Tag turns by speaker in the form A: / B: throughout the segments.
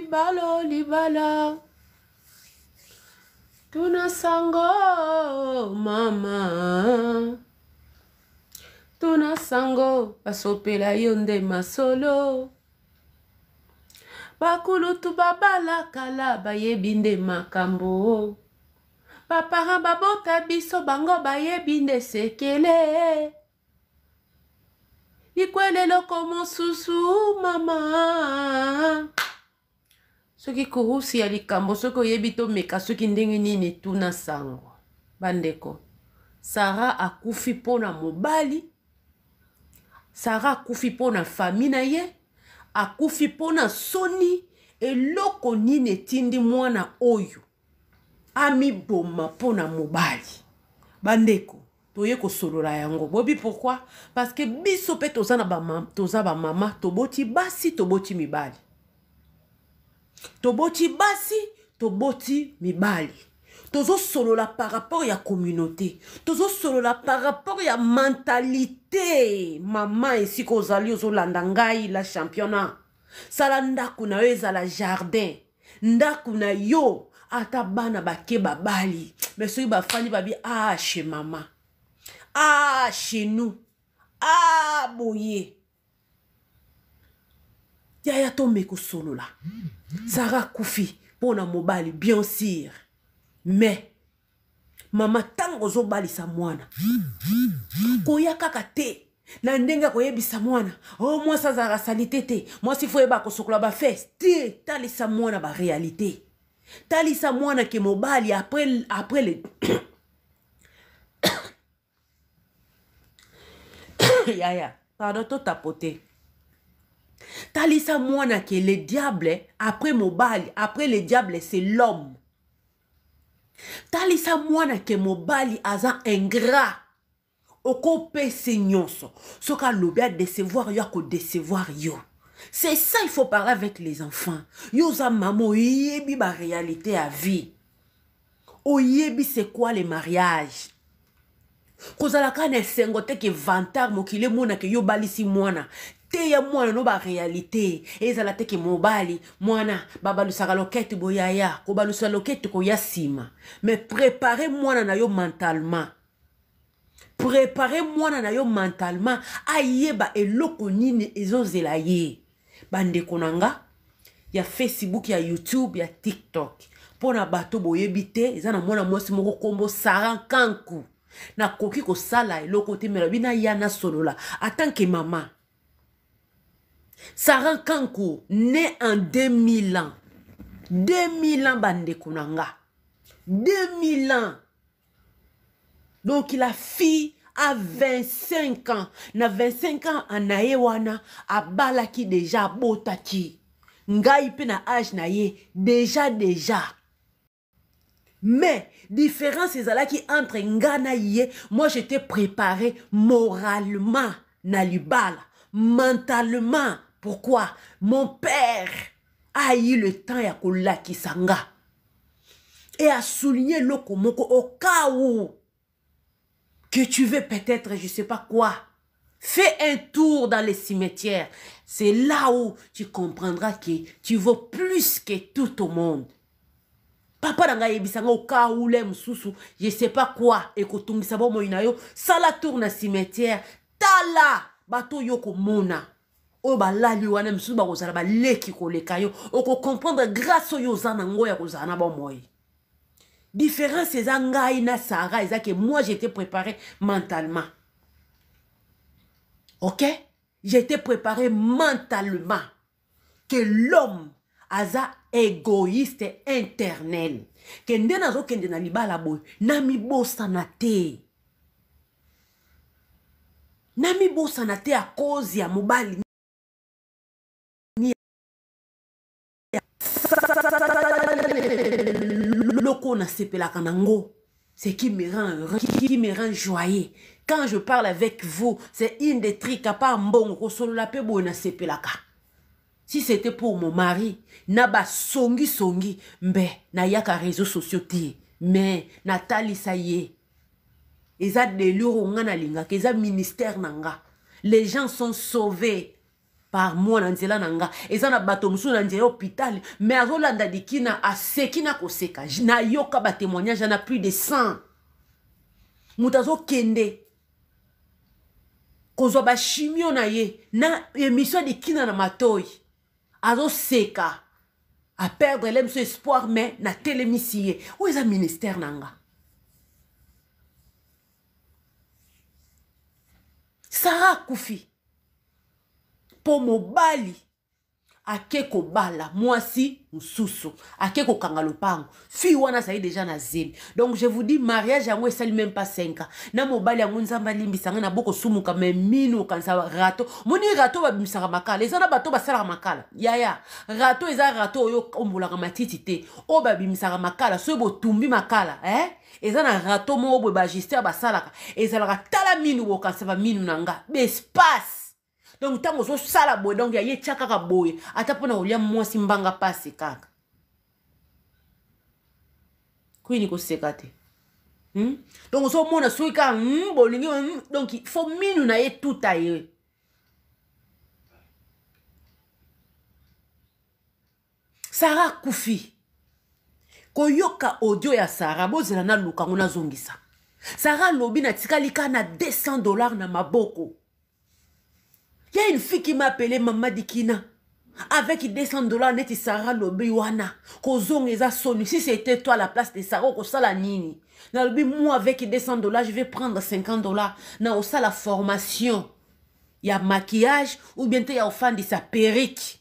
A: libalo libala tuna sango mama tuna sango basopela yo nde masolo bakulutu babala kala bayebi nde makambo bapara babota biso bango bayebi nde sekele likwelelo komo susu mama soki kuhusi ya likambo soki oyebi tomeka soki ndenge nini tuna sango bandeko Sarah akufi pona mobali Sarah akufi pona fami na ye akufi pona soni eloko nini etindi mwana oyo amiboma pona mobali bandeko toye kosolola yango bobi pourquoi parce que biso pe toza ba mama toboti basi toboti mibali toboti basi toboti mibali tozo solola par rapport ya communauté tozo solola par rapport ya mentalité mama esi kozali ozolanda ngai la championnat sala ndaku na yo ezala jardin ndaku na yo ata bana bake babali mais soki bafandi babi ah chez mama ah chez nous ah boye yaya tomeko solola Sarah kufi pona mobali bien sûr mais mama tango zo balisa mwana koya kaka te na ndenga koyebisa mwana oh moi ça za salité te moi si faut eba ko sokola ba fesse te talisa mwana ba réalité talisa mwana ke mobali après le yaya pardon to tapoter talisa mwana ke le diable après mobali après le diable c'est l'homme talisa mwana ke mobali aza ingrat oko pese nyonso soka lobi a décevoir yo ko décevoir yo c'est ça il faut parler avec les enfants yo za maman oyebi ba réalité à vie oyebi c'est quoi le mariage kozala kana sengo te ke vantar mokile mona ke yo balisi mwana te ya mwana no ba réalité ezala te ke mobali mwana babalusaka lokete boyaya ko balusa lokete ko yasima mais préparer mwana na yo mentalement préparer mwana na yo mentalement ayeba eloko nini ezozela ye bande konanga ya Facebook ya YouTube ya TikTok pona bato boyebi te ezana mwana mwasi moko kombo Sarah Kanku na koki ko sala eloko te mela bina yana solola en tant que maman Sarah Kanku né en 2000 ans 2000 ans bande konanga 2000 ans donc la fille a 25 ans na 25 ans anaye wana abalaki déjà botaki ngai pe na âge na ye déjà mais différence ezalaki entre ngana ye moi j'étais préparé moralement na libala mentalement pourquoi mon père a eu le temps ya kolakisa nga et a souligné loko moko au cas où que tu veux peut-être je sais pas quoi fais un tour dans les cimetières c'est là où tu comprendras que tu vaux plus que tout au monde papa nanga yebisanga au cas où les msusu je sais pas quoi et kotungisa bomo inayo sala tour na cimetière tala bato yoko mona o balali wana msusu ba kozala ba leki koleka yo oko comprendre grâce yo zana ngoya kozala na bomo différence c'est ngai na Sarah c'est que moi j'étais préparé mentalement ok j'étais préparé mentalement que l'homme aza égoïste internel que ndena zo kende na libala boy nami bossa na te à cause ya mobali loko na sepela kanango c'est qui me rend heureux, qui me rend joyeux quand je parle avec vous c'est une des trucs à pas mbongo ko solo la pe bo na sepelaka. Si c'était pour mon mari, naba songi, mbe, na yaka réseaux sociaux te, mais Nathalie ça y est. Eza de l'euro nga na linga, keza ministère nanga. Les gens sont sauvés. par mois na nzela nanga eza na bato musu na nzela hôpital mais azolanda dikina aseki na koseka na yoka ba témoignage na plus de 100 mutazo kende kozwa ba chimio na ye na émission dikina na matoi azoseka à perdre l'aime ce espoir mais na télémissier où est un ministère nanga Sarah Koufi po mobali akeko bala mwasi mususu akeko kangalo pango fi wana ça est déjà na zemi donc je vous dis mariage yango esali même pas 5 ans na mobali yango nzamba limbisanga na boko sumuka mais minu kansa rato moni rato babimisaka makala eza na bato basala makala yaya rato eza rato oyo ombolaka matiti te o babimisaka makala so botumbi makala eza na rato mo bo ba gister basalaka ezalaka tala minu bokansa ba minu nanga bespace. Donc, tant que vous sala boy, donc il y a tchaka boy. Ata pona olia mwasi mbanga passe kaka. Kwini ko sekate. Donc so mona suika bolingi donc il faut minu na ye tout aye. Sarah Koufi. Koyoka audio ya Sarah bozela na luka ngona zongisa. Sarah lobi na tikalika na $200 na maboko. Il y a une fille qui m'a appelé Maman Dikina. Avec $200 net Sarah lobi wana. Kozong eza sonu. Si c'était toi à la place de Sarah, ko sala nini. Na lobi moi avec $200, je vais prendre $50. Na osa la formation. Il y a maquillage ou bien il y a au fan de sa perruque.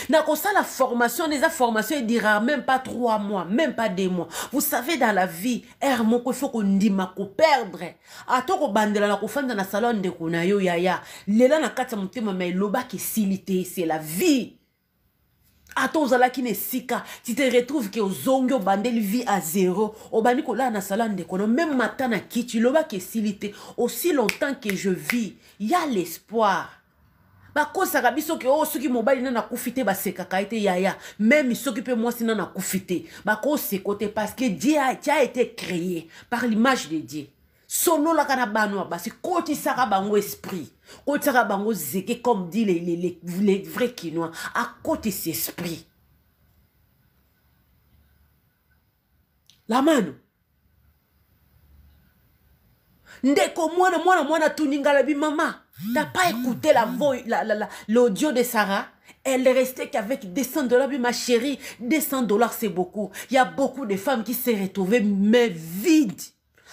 A: Na kosa la formation, les formations, il dira même pas 3 mois, même pas 2 mois. Vous savez, dans la vie, il faut qu'on dise qu'on perdre. Ato ko bandela na ko fanda na salon de kunayo yaya. Lela na kata mutema mais loba ki silité, c'est la vie. Ato ozala ki ne sika, tu te retrouves que ozongo bandeli vie à 0. Obani ko la na salon de kunayo même matin na kitu loba ki silité. Aussi longtemps que je vis, il y a l'espoir. Bakosaka biso ke soki mobali na kufite basekaka ete yaya même soki pe moi sina na kufite bakose côté parce que Dieu a été créé par l'image de Dieu solo la kana banwa basi koti saka bango esprit koti saka bango zeke comme dit les vrais Kinois à côté cet esprit la mano ndeko mwana tuningala bi mama. T'as pas écouté l'audio de Sarah? Elle est restée qu'avec $200, ma chérie. $200, c'est beaucoup. Il y a beaucoup de femmes qui s'est retrouvées, mais vides.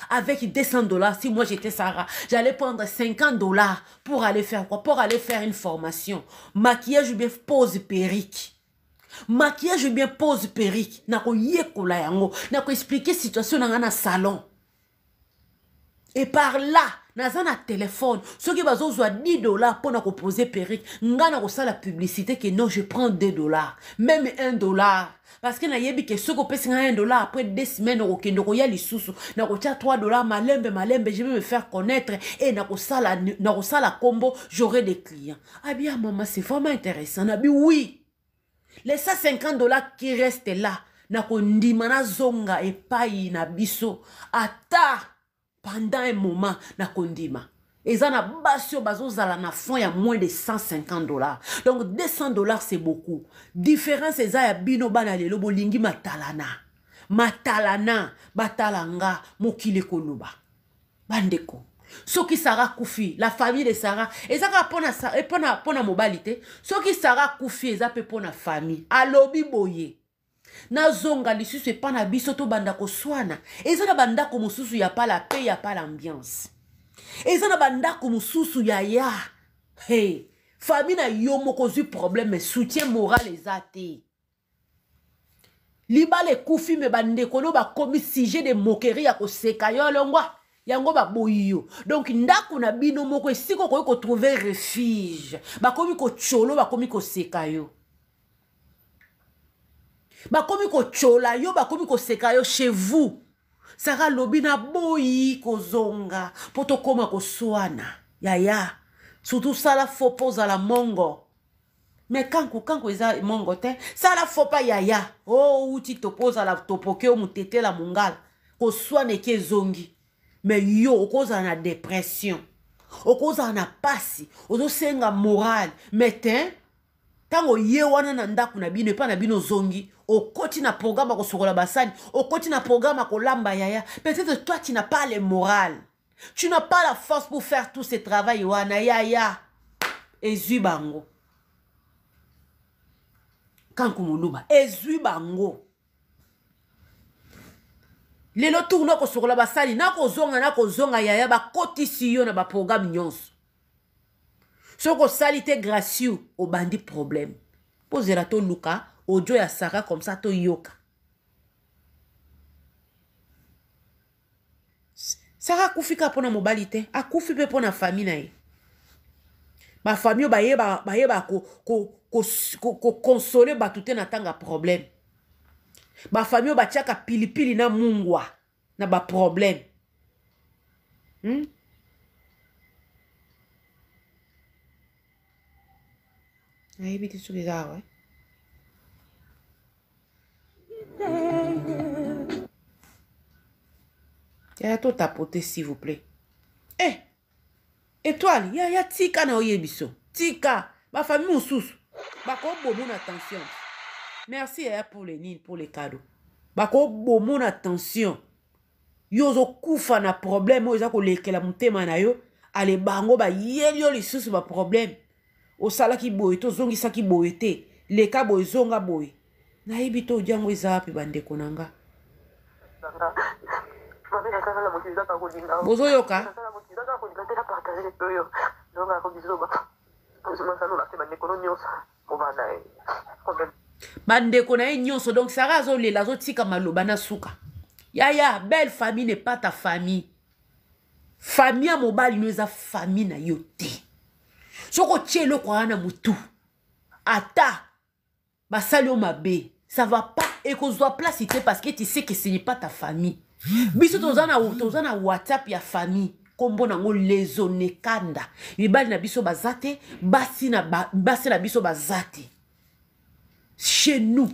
A: Avec $200, si moi j'étais Sarah, j'allais prendre $50 pour aller faire quoi? Pour aller faire une formation. Maquillage ou bien pose perruque. Maquillage ou bien pose perruque. Nako yekola yango. Nako expliquer situation dans un salon. Et par là, dans un téléphone, ceux qui ont $10 pour nous poser perruque, nous avons la publicité que non, je prends $2, même $1. Parce que nous avons que ceux qui ont $1 après 2 semaines, nous avons $3, malembe, je vais me faire connaître et nous avons la combo, j'aurai des clients. Ah bien, maman, c'est vraiment intéressant. Oui, les $50 qui restent là, nous avons zonga et paille na biso. Ata. Pendant un moment, na kondima. Et ça na basio bazozala na fond ya moins de $150. Donc $200 c'est beaucoup. Différence c'est ya bino bana lelo bolingi matalana. Matalana batalanga mokile koloba. Bandeko. Soki Sarah Koufi, la famille de Sarah, et ça pona mobilité. Soki Sarah Koufi eza pe pona famille. Alobi boye. Na zonga lisusu e pa na biso to banda ko swana eza na banda ko mususu ya pa la paix ya pa l'ambiance eza na banda ko mususu ya hey famille na yo moko zui problème soutien moral ezate libale Koufi me bande ko no ba komi sujet de moquerie ya ko seka yo longwa yango ba boyo donc ndako na bino moko esiko ko trouver refuge ba komi ko cholo ba komi ko seka yo bakomi ko chola yo bakomi ko seka yo chez vous Sarah lobina boyi ko zonga poto koma ko swana yaya surtout ça la faut pose à la mongo mais kanko eza mongo te ça la faut pas yaya oh uti to pose à la topoke o mutete la mongala ko swana ke zongi mais yo koza na dépression okoza na pasi ozosenga moral mais tango ye wana na ndako na bino epa na bino zongi okoti na programme kosokola basani okoti na programme kolamba yaya peut-être toi tu n'as pas le moral tu n'as pas la force pour faire tout ce travail wana yaya ezui bango kanku muluba ezui bango lelo tourno kosokola basali na kozonga yaya bakotisi yo na ba programme nyonso soko sali te gracieux au bandi problème posera to luka audio ya Sarah comme ça to yoka Sarah kufika pona mobali te akufi pe pona famille na ye ba famille bayeba ko consoler batute na tanga problème ba famille batiaka pilipili na mungwa na ba problème Aí me diz bizarro, hein? Yaya to tapoter s'il vous plaît. Eh, étoile, yaya tika na oyebiso. Tika, ma famille mousous. Bako bon attention. Merci yaya pour les nines, pour les cadeaux. Bako bon attention. Yozo kufa na problème, oza ko lekela mutema na yo, ale bango ba yelio lisusu ba problème. Osala ki boye to zongi sa ki boye te leka boye zonga boye na yebi to jango ezapi bandeko nanga bozo yoka bandeko na ye nyonso donc Sarah azolela azotika maloba na suka yaya belle famille n'est pas ta famille famille ya mobali no eza famille na yo te soko tchelo kwa na mutu ata basali o mabe ça va pas et qu'on doit placiter parce que tu sais que ce n'est pas ta famille biso tozana WhatsApp ya famille kombo nango lezone kanda mibali na biso bazate basi na biso bazate chez nous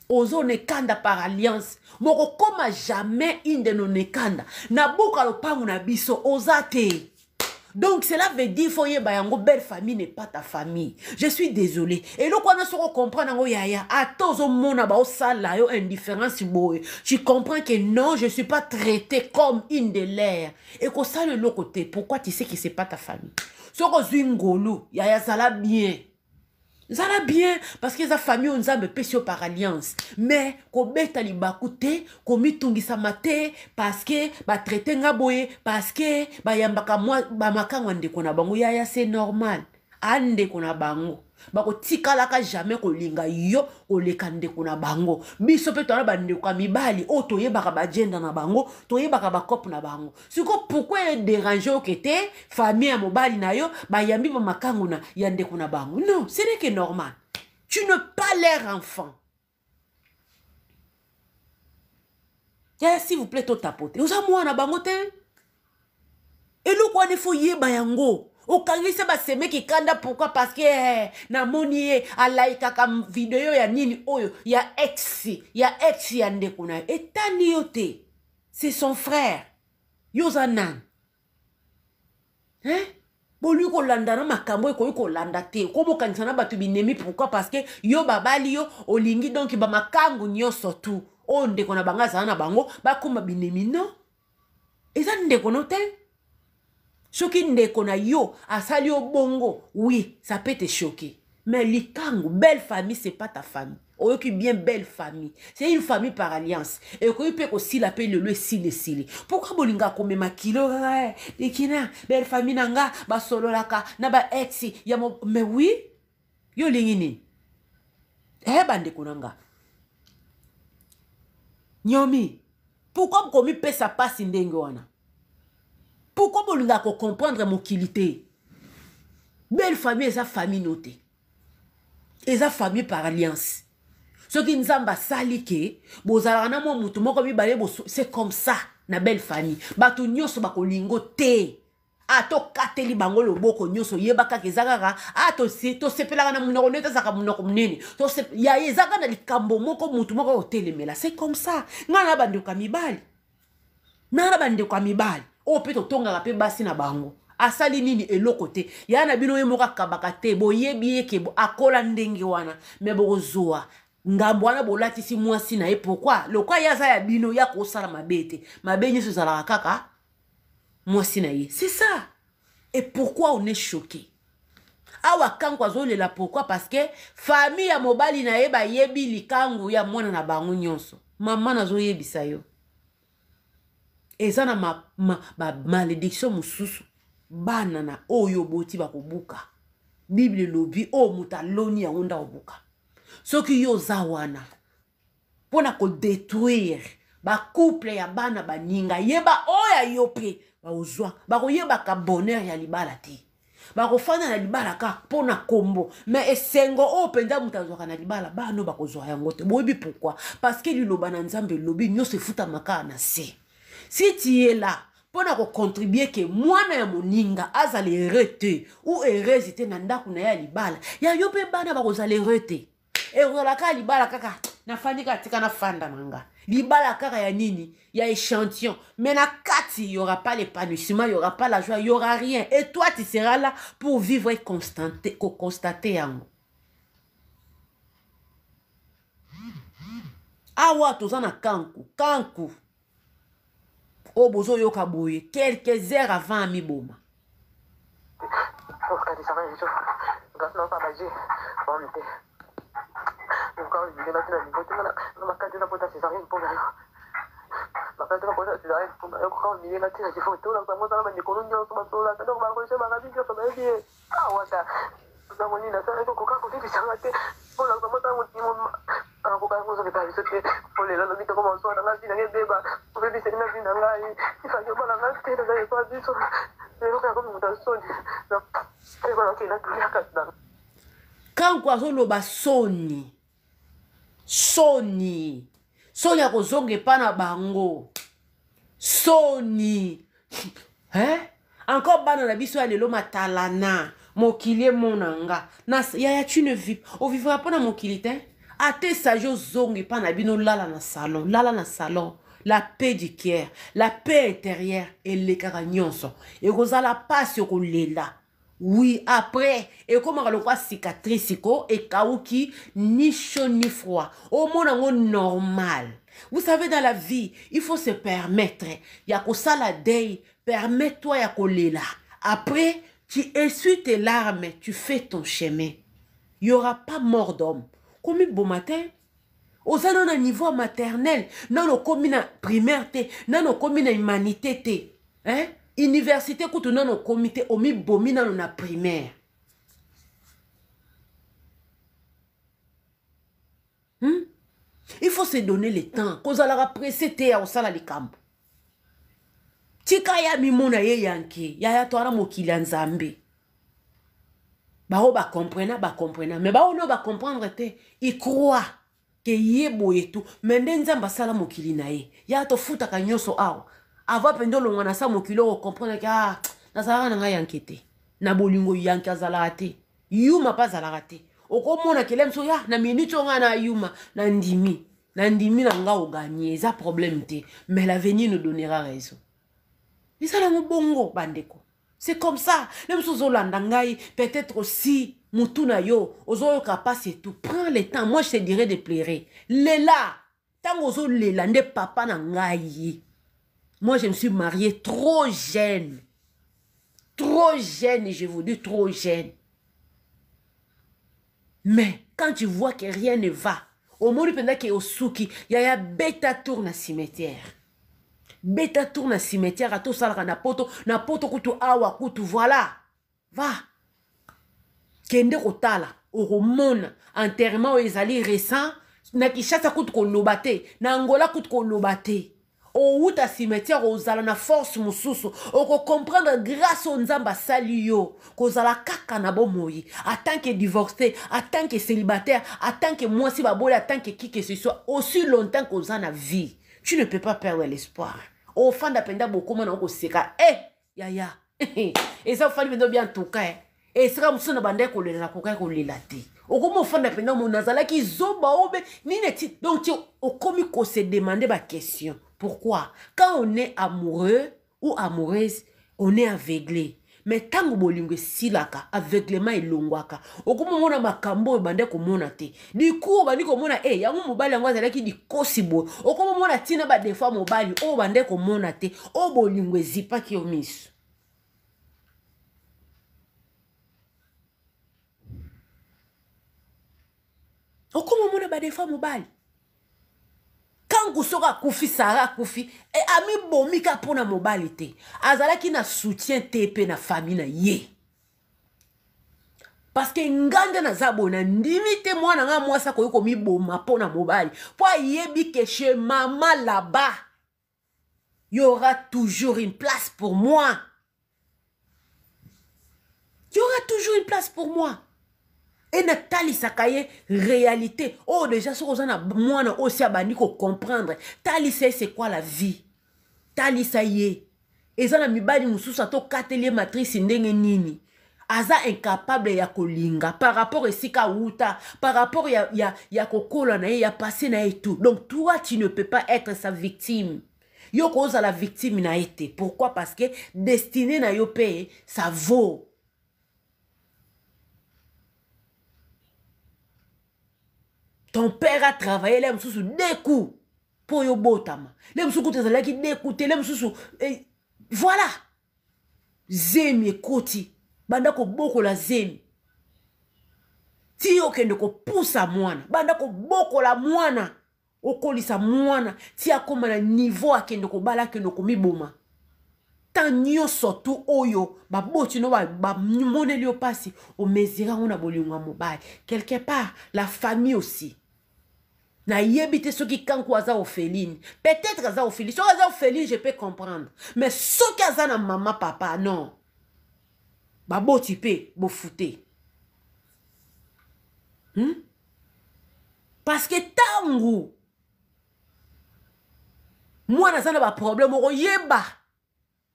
A: ozone kanda par alliance moko koma jamais une de nos nekanda na boka lopangu na biso ozate. Donc cela veut dire foye bayango belle famille n'est pas ta famille. Je suis désolé. Et le quoi soko comprendre ngo yaya atozo mona ba osala yo indifférence boy. Tu comprends que non, je suis pas traité comme une de l'air. Et que ça le côté, pourquoi tu sais que c'est pas ta famille? Soko zwingolo yaya sala bien. Ça va bien parce que sa famille on a péché par alliance mais ko beta li bakute ko mitungisa mate parce que ba traiter ngaboye parce que ba yambaka moi ba makangwa ndeko na bango yaya c'est normal ande ko na bango bako tikala ka jamais ko linga yo ko leka ndeko na bango biso pe tona ba ndeko mibali o toyebaka ba gender na bango toyebaka ba couple na bango siko pourquoi déranger o kete famille ya mobali na yo ba yambi ba makango na ya ndeko na bango non ce n'est que normal tu ne pas leur enfant ya s'il vous plaît to tapoter oza mwana bango te eloko ane fo yeba yango okangisa ba seme ki kanda pourquoi parce que na moni a like kam vidéo ya nini oyo ya ex ya ndeko na etani yote c'est son frère yozanan bolu ko landa na makambo ko landa te ko bokanisa na batu binemi pourquoi parce que yo babali yo olingi donc ba makangu nyoso tu o ndeko na banga za na bango ba kuma binemi non eza ndeko no te. Choki ndeko na yo, asali yo bongo, oui, ça peut te choquer. Mais likango, belle famille, c'est pas ta famille. Oyoki bien belle famille. C'est une famille par alliance. Et qu'on peut aussi l'appeler le sile. Pourquoi bolinga kome makilo, dekina, belle famille nanga, ba solo laka, na ba exi, yamo, mais oui, yo lingini. Bandeko nanga. Nyomi, pourquoi komi pe sa passe ndenge wana? Pourquoi vous ne comprendre mon qualité? Belle famille, et sa famille notée. Et sa famille par alliance. Ce qui nous a salike, c'est comme ça, na belle famille. Batu nyoso bako lingo te. Ato kateli bango loboko nyoso yebaka kezakaka. Ato sepelaka na munoko neta saka munoko munene. Ya yezaka na likambo moko mutu moko otelemela. C'est comme ça. Ngana bande kwa mibali. Nana bande kwa mibali. O pe to tonga pe basi na bango asali nini eloko te ya na bino ye moko akabaka te boyebi ye ke akola ndenge wana me bokozwa ngambo wana bolatisi mwasi na ye pourquoi lokwa ye aza ya bino ya kosala mabe te mabe nyonso ezalaka kaka mwasi na ye c'est ça et pourquoi on est choqué awa kangu azolela pourquoi parce que famille ya mobali na ye bayebi likangu ya mwana na bango nyonso mama nazoyebisa yo eza na malédiction mosusu bana na oyo boti bakobuka bible lobi o muta loni ya onda obuka soki yo za wana pona ko détruire ba couple ya bana baninga yeba oya yo pe ba ozwa ba koyeba ka bonheur ya libala te ba kofana na libala ka pona kombo mais esengo o penda mutazwaka na libala bano ba kozwa yango te boyebi pourquoi parce que liloba na nzambe lobi nyose futa maka na se si tu es là pour contribuer que mwana ya moninga azali rete ou heureuse na ndaku na ya libala ya yo pe bana ba kozali rete e rolaka libala kaka na fanika tika na fanda nanga libala kaka ya nini ya échantillon mais na kati il y aura pas l'épanouissement il y aura pas la joie il y aura rien et toi tu seras là pour vivre et constater yango awa tozana kanku o bozo yoka boye quelques heures avant mi boma quand quoi zoloba soni ya kozonge pa na bango soni encore bana na biso ya lelo matalana mokili monanga na ya tu ne vis o vivra pas na mokili te ate sajo zonge pa na bino lala na salon la paix du cœur la paix intérieure et les caranyonso et kozala passe ko lela oui après et comme on a cicatrice et kauki ni chaud ni froid au monde normal vous savez dans la vie il faut se permettre ya ko sala day permets-toi ya ko lela après tu essuies tes larmes tu fais ton chemin il y aura pas mort d'homme comme bon matin aux dans un niveau maternel non au commune primaire te non au commune humanité te hein université kutu nano comité omi bomi nano na primaire il faut se donner le temps kozala la pressé te ya osala likambo tika ya mimona ye yanke ya toana mokili ya nzambe bao ba comprendre mais bao no ba comprendre te il croit que yebo yetu mende nzamba sala mokili na ye ya to futa ka nyoso awa avant pendo longa na sa mokilo ko comprendre que na sala na nga yankete na bolingo yanke azala te yuma pas azala te okomona kelemso ya na minute nga na yuma na ndimi na nga o gagner ça problème te mais l'avenir nous donnera raison et ça la bongo bandeko c'est comme ça même si ozolanda ngai peut-être aussi mutuna yo ozoyo capable tout prends le temps moi je te dirais de pleurer lela tango ozo lela nde papa na ngai. Moi, je me suis mariée trop jeune. Trop jeune, je vous dis trop jeune. Mais quand tu vois que rien ne va, au moment où il y a Osuki, il y a bêta tourne à cimetière. Bêta tourne à cimetière, à tout ça, na poto kutu awa kutu, voilà. Va. Kende kotala, oromona, enterrement ezali récent, na Kishasa kutu kolobate, na Angola kutu kolobate. O uta cimetière ozala na force mususu oko comprendre grâce au nzamba sali yo kozala kaka na bomoyi en tant que divorcé en tant que célibataire en tant que moi si babole en tant que qui que ce soit aussi longtemps qu'oza na vie tu ne peux pas perdre l'espoir au fond d'apenda beaucoup na oko seka ya et ça fali bendo bien toka et sera musuna bande ko lela ko lela te okomo fond d'apenda mon nazala ki zoba obe ni neti donc tu okomi ko se demander ba question. Pourquoi? Quand on est amoureux ou amoureuse, on est aveuglé. mais tango bolingo silaka aveuglement elongwaka okomona makambo bande komona te diku bandi komona yango mobali yango azalaki dikosi boye okomona tina ba defa mobali o bande komona te o bolingo ezipaki yo miso okomona ba defa mobali kangu soka kufi sara kufi ami bomika pona mobali te azalaki na soutien te pe na famille na ye parce que nganda na zabo na ndimi te mwana nga mwasa koyiko mi boma pona mobali po yebi que chez maman là-bas il y aura toujours une place pour moi il y aura toujours une place pour moi et na talisaka ye réalité oh déjà ce qu'on a mwana aussi abandi ko comprendre talisa c'est quoi la vie talisa ye ezana mibali mususa to katelie matrice ndenge nini aza incapable ya kolinga par rapport esika uta par rapport ya kokola na ye ya passé na ye tout donc toi tu ne peux pas être sa victime yo koza la victime na été pourquoi parce que destiné na yo pe ça vaut. Ton père a travaillé les msoussou deux coups pour yo botama. Les msoussou qui d'écouter les msoussou. Voilà. Zemi ekoti. Banda ko boko la zemi. Ti yo kende ko poussa mwana. Banda ko boko la mwana. Okolisa mwana. Ti akoma na niveau akende ko bala kende ko miboma. Tanyo surtout oyo. Ba boti no ba moneli yo pasi. O mezira ona bolinga mobile. Quelque part, la famille aussi. Na yebite ceux qui kankou aza Ophéline. Peut-être aza Ophéline. Si aza Ophéline, je peux comprendre. Mais ceux qui aza na maman, papa, non. Ba bo tipe, bo fouté. Parce que tango. Moi, na zana ba problème. Oko yeba.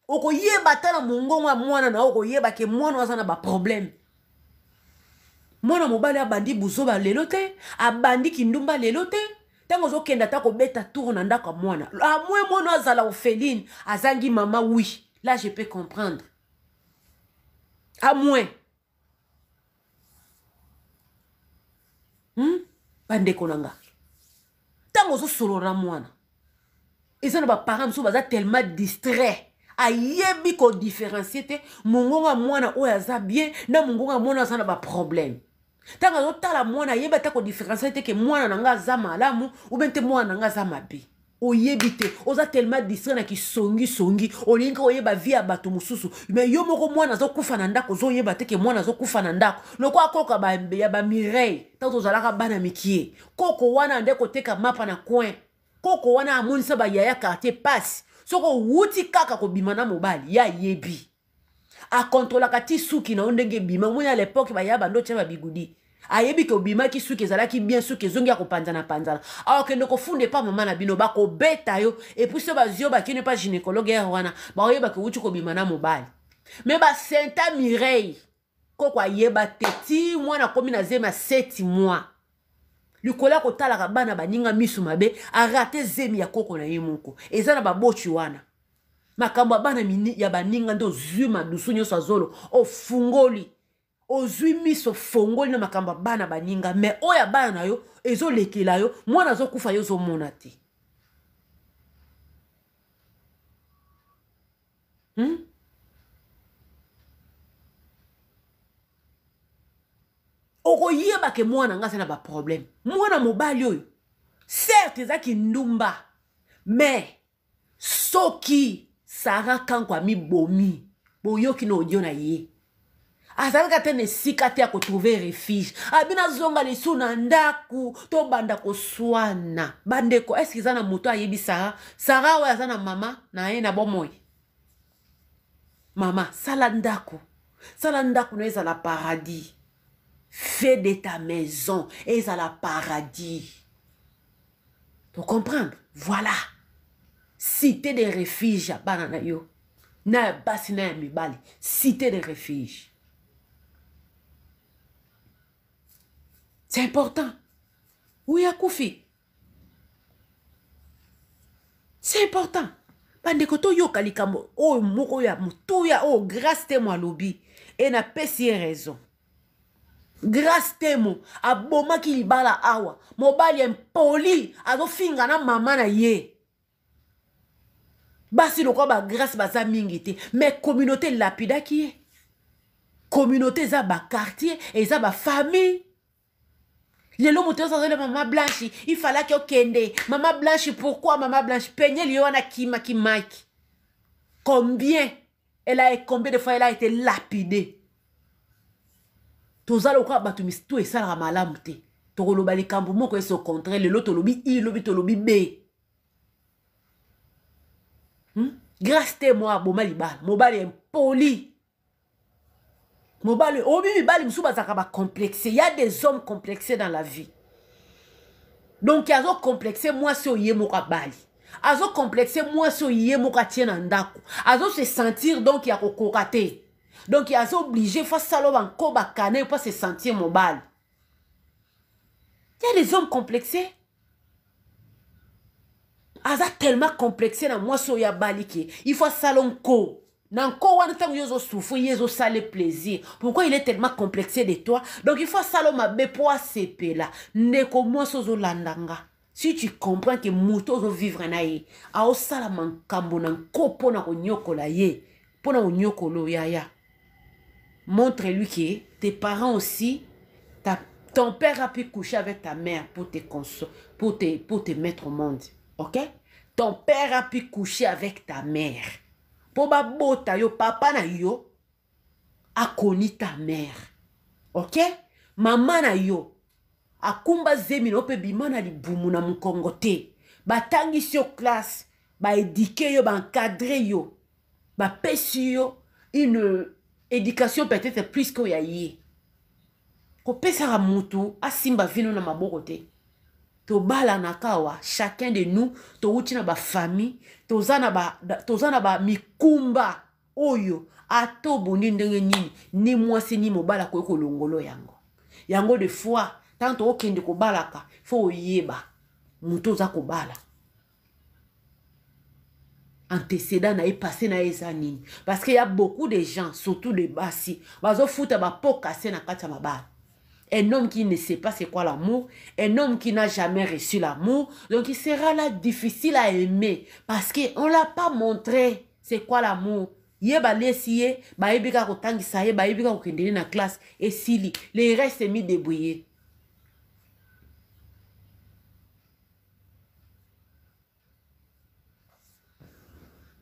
A: Oko yeba tala mongonga mwana na oko yeba ke mwana wazana ba problème. Mwana mobali abandi buzoba lelo te, abandi kindumba lelo te, tango zo kenda ta ko beta tour na ndaka mwana. Amwe mwana azala Ophéline, azangi mama oui. Là je peux comprendre. À moins. Bande konanga. Tango zo solora mwana. Ezana ba parents so baza tellement distrait. Ayebi ko différencier te, mongonga mwana oya za bien, na mongonga mwana azana ba problème. Tanga zo tala mwana yeba ta ko différencier te ke mwana nanga za malamu ou bien te mwana nanga za mabe. Oyebite, oza tellement distrait na ki songi, olinga oyeba via bato mususu. Mais yo moko mwana zo kufa na ndako zo yeba te ke mwana zo kufa na ndako. Loko akoka ba ya ba Mireille, tanto zalaka bana mikie. Koko wana ndeko teka mapa na coin. Koko wana amonisa ba yaya quartier passe. Soko wuti kaka ko bimana mobali ya yebi. A contrôler kati suki na ondenge bima mwana à l'époque ba yaba ndo tshaba bigudi. Ayebi ke obima ki suki ezalaki bien suki zongi ya ko panzana. Alors que ndeko funde pa mama na bino ba ko beta yo et puis so ba zio ba kine pas gynécologue wana ba oyeba ke wuti ko bimana mobali. Mais ba Sainte Mireille koko ayeba teti mwana komi na zema 7 mois. Lukola ko talaka bana baninga misu mabe a raté zemi ya koko na yemoko. Ezana ba bochi wana. Makambo bana mini ya baninga ndo zuma dusunyo sa zolo o fungoli. O zui miso fungoli na makambo bana baninga mais oya bana na yo ezo lekela yo mwana zo kufa yo zo monate. Oko yeba ke mwana nga na ba problème. Mwana mobali oyo. Certes ezaki ndumba. Mais soki Sarah kankwa mi bomi. Boyoki no odio na ye. Azalaka tene sikate ako trouver refuge. Abina zonga lesu na ndaku. To banda ko swana. Bandeko, est-ce qu'ils na moto ayebi Sarah? Sarah oyo azana mama na ye na bomoy. Mama, sala ndaku. Sala ndaku no eza la paradis. Fais de ta maison et à la paradis. Tu comprends? Voilà. Cité de refuge à Bananayo. Na basina mibali. Cité de refuge. C'est important. Oui, à Koufi. C'est important. bandeko toyoka likambo oyo moko ya motuya oyo grâce te mo alobi e napesi ye raison. Grâce te mo abomaki libala awa mobali impoli azofinga na mama na ye. Basi lokwa ba grâce baza mingi te mais communauté lapidaki ye. Communauté za ba quartier et za ba famille. Lelo moto zazole maman Blanche, il fallait que okende. Maman Blanche, pourquoi maman Blanche? Peigné liona ki Mike. Combien de fois elle a été lapidée? Tozalo kwa batu mistu et sala malamu te. Tokolo bali kambu moko est au contraire, lelo tolobi I, lobi tolobi B. Grâce te moi boma libala, mobali impoli. Mobali, obi bali msuba zakaba complexé. Il y a des hommes complexés dans la vie. Donc, il y a des complexés, moi, si oye moka bali. Azo complexé, moi, si oye moka tien andako. Azo se sentir, donc, il y a kokokate. Donc, il y a obligé, faut salo banko bakane, pour se sentir mobile. Il y a des hommes complexés. Aza tellement complexé, na moi, si oye bali ki. Il faut salon ko. Nanko wana tango yozo souffrir, yozo sale plaisir. Pourquoi il est tellement complexé de toi? Donc il faut salo mabe pour CP là. Neko moi sozo landanga. Si tu comprends que muto zo vivre na ye, a o sala mankambo nanko pona ko nyokola ye, pona ko nyokolo ya. Montre-lui que tes parents aussi, ton père a pu coucher avec ta mère pour te mettre au monde. OK? Ton père a pu coucher avec ta mère. Po ba bota yo papa na yo a connu ta mère. OK? Maman na yo akumba zemi no pe bimana li bumu na mukongo te. Ba tangi sur classe, ba éduquer yo, ba encadrer yo. Ba pesi yo une éducation peut-être plus que yaye. Ko pesa ra mutu asimba vino na maboko te. To bala nakawa, chacun de nous, to uti na ba famille, to zana ba mikumba oyo, ato bondi ndenge nini, ni mwasi ni mobala ko longolo yango. Yango de fois, tant to okende ko balaka, fo oyeba, muto za ko bala. Antécédent na passé na ezanini. Parce qu'il y a beaucoup de gens, surtout les bassi, bazo futa ba po cassé na kata mabala. Un homme qui ne sait pas c'est quoi l'amour, un homme qui n'a jamais reçu l'amour, donc il sera là difficile à aimer parce qu'on ne l'a pas montré c'est quoi l'amour. Yeba lesiye, ba ebika ko tangisa ye, ba ebika ko kendele na classe et sili, les restes mis débrouillés.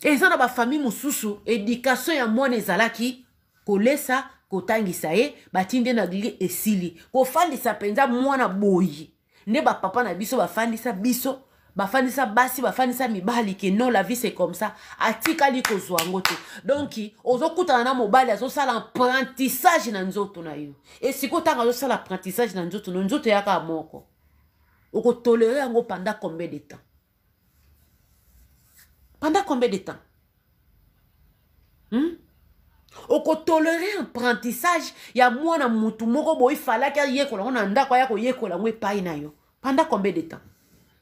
A: Et ça dans ba famille mususu, éducation ya mwana ezalaki kolesa kotangisa ye batinde na glige esili ko fandisa penza mwana boyi ne ba papa na biso ba fandisa biso ba fandisa basi ba fandisa mibali ke non la vie c'est comme ça atika liko zwango te donc ozokutana na mobali azo sala apprentissage na nzoto na yo et siko tanga azo sala apprentissage na nzoto yaka moko oko tolérer yango pendant combien de temps? Pendant combien de temps? Oko tolérer apprentissage ya mwana mutu moko boy fala ka yekola on ndako ya ko yekola ngwe pai na yo. Pendant combien de temps?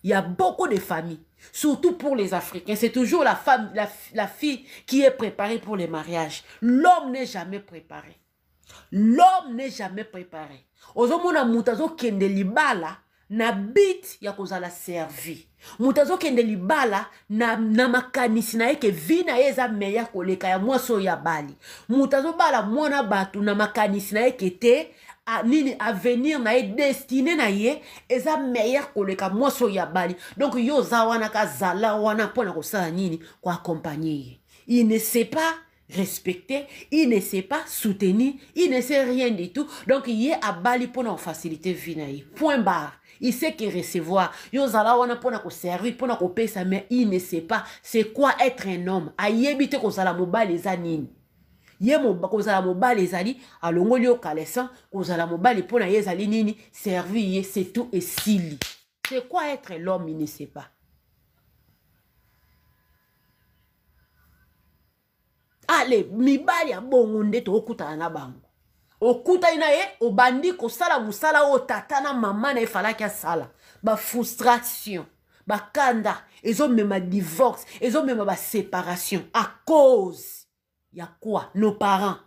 A: Il y a beaucoup de familles, surtout pour les Africains, c'est toujours la femme, la fille qui est préparée pour les mariages. L'homme n'est jamais préparé. L'homme n'est jamais préparé. Ozomona mutazo kende libala na bit ya kozala servi. Mutazo kende libala na makanisi na eke vina eza meya koleka ya mwaso ya bali. Mutazo bala mwana batu na makanisi na eke te a nini avenir na ye destiné na ye eza meilleur koleka mwaso ya bali. Donc yo za wana ka zala wana pona kosala nini ko accompagner ye. Il ne sait pas respecter, il ne sait pas soutenir, il ne sait rien du tout. Donc il y a bali pour nous faciliter vie na ye. Point barre. Il sait que recevoir. Yo zala wana pona ko servir, pona ko payer sa mais il ne sait pas c'est quoi être un homme. Ayebite ko zala mobali eza nini. Ye mo kozala mobali ezali alongoli okalesa kozala mobali pona ye ezali nini servir c'est tout et sili. C'est quoi être l'homme, il ne sait pas. Allez, mibali ya bongo nde to okutana na bango. Okuta ina ye obandi ko sala musala o tata na mama na efala kia sala. Ba frustration, bakanda, ils ont même un divorce, ils ont même une séparation. À cause, il y a quoi? Nos parents.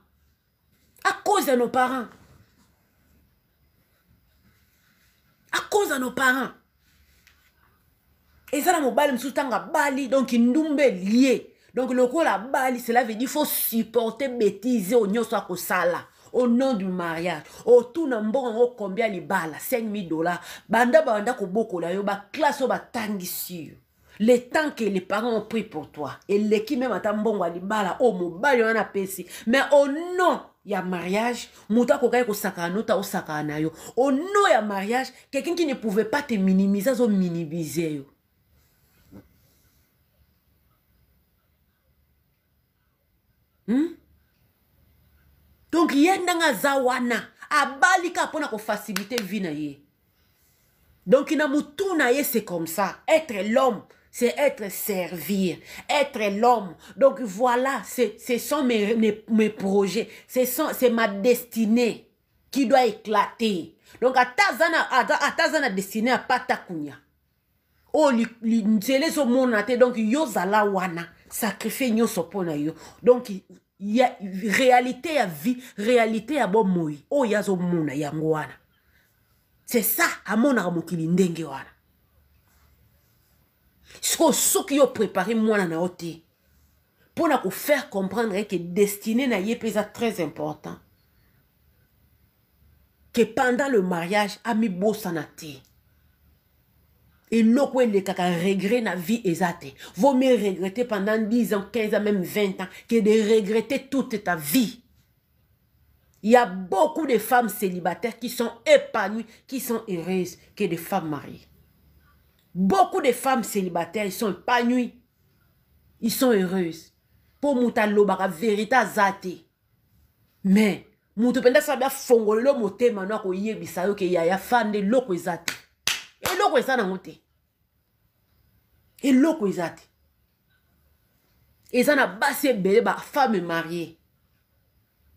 A: À cause de nos parents. À cause de nos parents. Et ça, dans mon bal, bali, donc il nous lié. Donc le coup la bali, cela veut dire qu'il faut supporter bêtises au nyon soit sala. Au nom du mariage. Au tout n'ambon combien les balles, $5,000. Banda ko boko la yo ba classe ba tangi sur. Le temps que les parents ont pris pour toi. Et l'équipe même à tambon li bala oh mon bal yon a pesi. Mais au nom ya mariage, muta ko kay ko sakana ta o sakana yo. Au nom ya mariage, quelqu'un qui ne pouvait pas te minimiser, zo minimiser yo. Donc, il y a un zawana. Abalika pour nous faciliter la vie. Donc, c'est comme ça. Être l'homme, c'est être servir. Être l'homme. Donc, voilà, ce sont mes projets. C'est ma destinée qui doit éclater. Donc, à Tazana destinée à Patakunya. Oh, les hommes, donc, yozala wana. Sacrifier nyo sopona yo. Donc, il y a réalité à vie, réalité à bon moi. Oh, il y a zo mona yangwana. C'est ça, à mon aramokili ndenge wana. Ce qui yo préparé moi na ote. Pour nous faire comprendre que destinée na yé pesa très important. Que pendant le mariage, ami bosanate. Et l'autre, les caca regret na vie exacte. Vaut mieux regretter pendant 10 ans, 15 ans, même 20 ans, que de regretter toute ta vie. Il y a beaucoup de femmes célibataires qui sont épanouies, qui sont heureuses, que des femmes mariées. Beaucoup de femmes célibataires, ils sont épanouies. Ils sont heureuses. Pour mouta lobaka vérité zate. Mais, mouta penda sabia fongolo mote mano ko yebisa yo ke ya fande loko zate. Et l'eau est ça dans mon et l'eau est ça. Et ça n'a pas si belle femme mariée.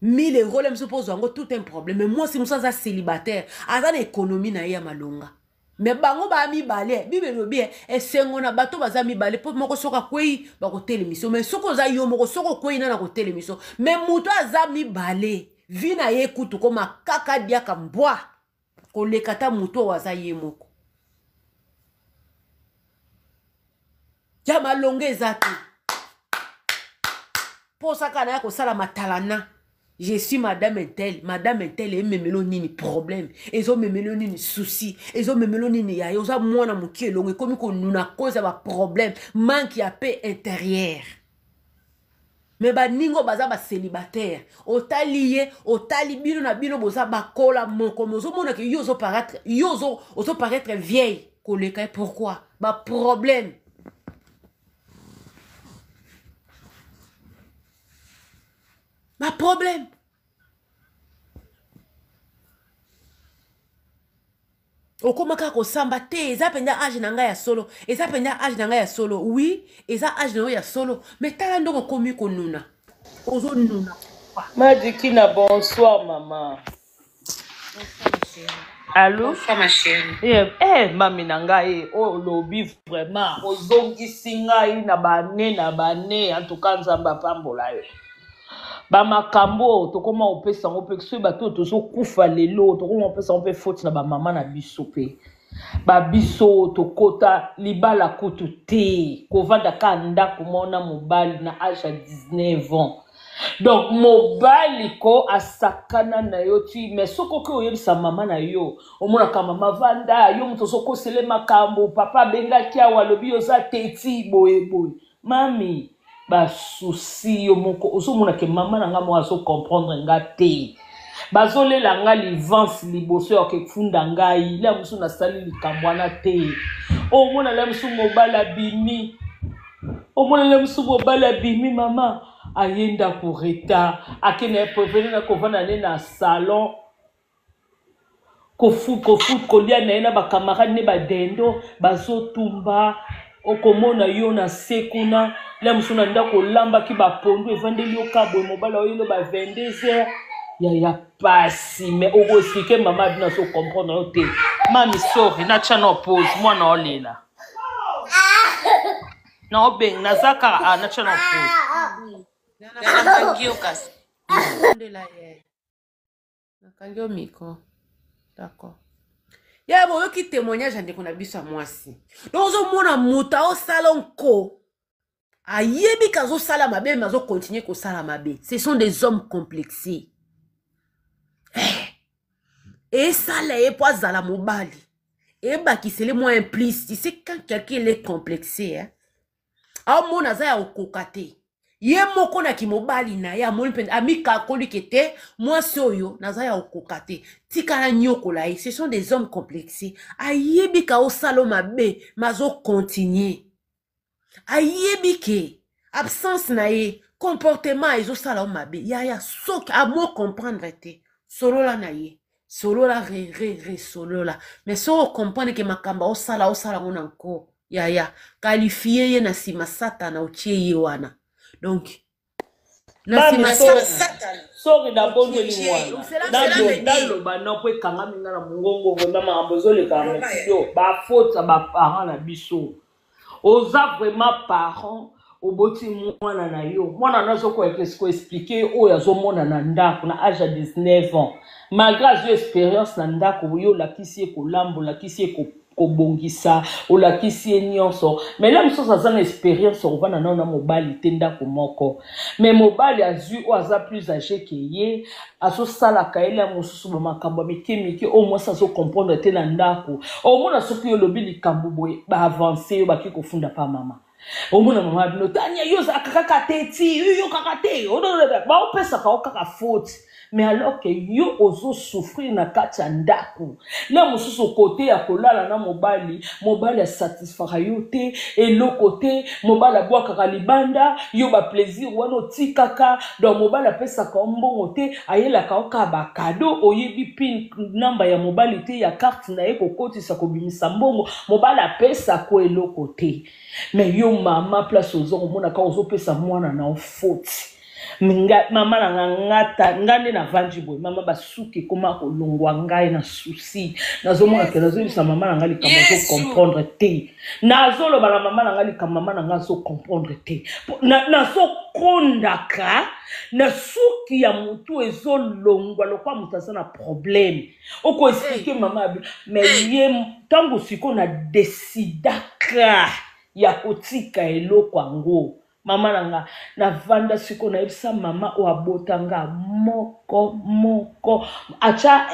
A: 1 000 €, je me suppose tout un problème. Mais moi, si je suis célibataire, à une économie na ya malonga. Mais bango ba mi balé, bibe bien, et sengo na bato baza mi balé pour moko soka kwei ba ko télémission. Mais soko za yo moko soko kwei na ko télémission. Mais muto aza mi balé, vina ye kutu koma kaka dia kambwa. Ko lekata muto waza ye moko. Jama longue zate. Pour ça kana ko sala matalana. Je suis madame Intel et memelo nini problème. Ils ont memelo nini souci. Ils ont memelo nini ya. Ils ont mwana mukie longue comme ko nuna cause ba problème, manque ya paix intérieure. Mais ba ningo baza ba célibataire. Otalié, otali bino na bino boza ba kola moko mozo mona ke yozo paraître vieille. Koleka pourquoi? Ba problème. Ma problème. Okomaka ko samba te, eza penda âge nanga ya solo. Eza penda âge nanga ya solo. Oui, eza âge nanga ya solo. Mais tala ndoko komi ko nuna. Ozo nuna.
B: Madikina, bonsoir maman. Allô?
A: Bonsoir ma chérie.
B: Mami nanga oh lobby vraiment. Ozongi singa na bane en tout cas nzamba pambola yo. Ba makambo tokoma opesa ngope so bato tozo kufa lelo tokoma opesa ngope faute na ba mama na biso pe ba biso tokota libala kutu te kovanda ka ndako mona mobali na âge à 19 ans. Donc mobali ko asakana na yo ti mais soko ko oyebisa mama na yo omona ka mama vanda yo muto soko sele makambo papa benga kia walobi yo za teti boye mami ba souci yo moko osomona ke mama na nga mo aso comprendre nga te bazole la nga livance liboso ya ke funda ngai la musu na sali likambwana te omona la musu mobala bimi mama ayenda kureta akene prevenir na kovana na salon kofu kolia na ba camarade ne ba dendo bazotumba okomona yo na sekuna la musuna ndako lamba ki ba pondu evandeli yo kabwe mobala oyelo ba 22h ya pasi mais ogo expliquer mama bina so comprendre te mami sorry na channel pause moi na olela Na obeng nazaka anacha na pose.
A: Nakangio kasi. Nakangio micro. D'accord. Ya bo yoki témoignage ande kona biso mwasi. Donc zo mona muta o salon ko. Ayebi kazo sala mabe mazo continuer ko sala mabe. Ce sont des hommes complexés. Et ça les pois à la mobali. Et bah qui c'est le moins implice. Tu sais quand quelqu'un est complexé hein. A mon azaya o kokate. Ye moko na ki mobali na ya mon pen amika koli kete moi soyo nazaya o kokate. Tikala nyoko la ce sont des hommes complexés. Ayebi ka o salo mabe mazo continuer. Ayebi ke absence na ye comportement ezo sala mabe. Ya sok a mo comprendre te. Solo la na ye. Solo la re solo la. Mais so o comprendre que makamba o sala on encore. Ya qualifié ye na sima satana o tie ye wana. Donc na sima satana.
B: Sorry da bonne wana. Dans ba na po kanga minga na mungongo vraiment ambozo le kanga. Yo ba faute ba parents na biso. Oza vraiment parents oboti mwana na yo. Mwana na zo ko expliquer o ya zo mona na ndako na âge de 19 ans. Malgré yo expérience na ndako yo la kisi ko lambo la kisi ko bongisa o la kisi nyonso. Mais là mso ça une expérience on va na mobali tenda ko moko. Mais mobali azu o aza plus âgé que ye aso sala kaela mosusu ba makambo mikemiki au moins ça so comprendre te na ndako. Au moins soki yo lobi likambo boye ba avancer ba ki ko funda pa mama. Omuna mama bino tanya yo za kaka teti yo kaka te ba opesa ka okaka faute mais alors que yo ozo souffrir na kati ndako na mususu côté ya kolala na mobali a satisfaire yo te et le côté mobali boa kaka libanda yo ba plaisir wana tikaka donc mobali apesa ka mbongo te ayela ka oka ba cadeau oyebi pin number ya mobali te ya carte na ye kokotisa ko bimisa mbongo mobali apesa ko eloko te. Mais yo mama place ozo mona ka ozo pesa mwana na faute. Mama na ngata ngande na vanji boy mama basuki koma ko longwa ngai na souci nazo mona ke nazo bisa mama na ngali kama zo comprendre te nazo lo bala mama na ngali kama mama na ngazo comprendre te na so kondaka na suki ya mutu ezo longwa lokwa mutasa na problème oko expliquer mama mais ye tango siko na decidaka ya kotika eloko ango mama nanga na vanda siko na ebisa mama o abotanga moko acha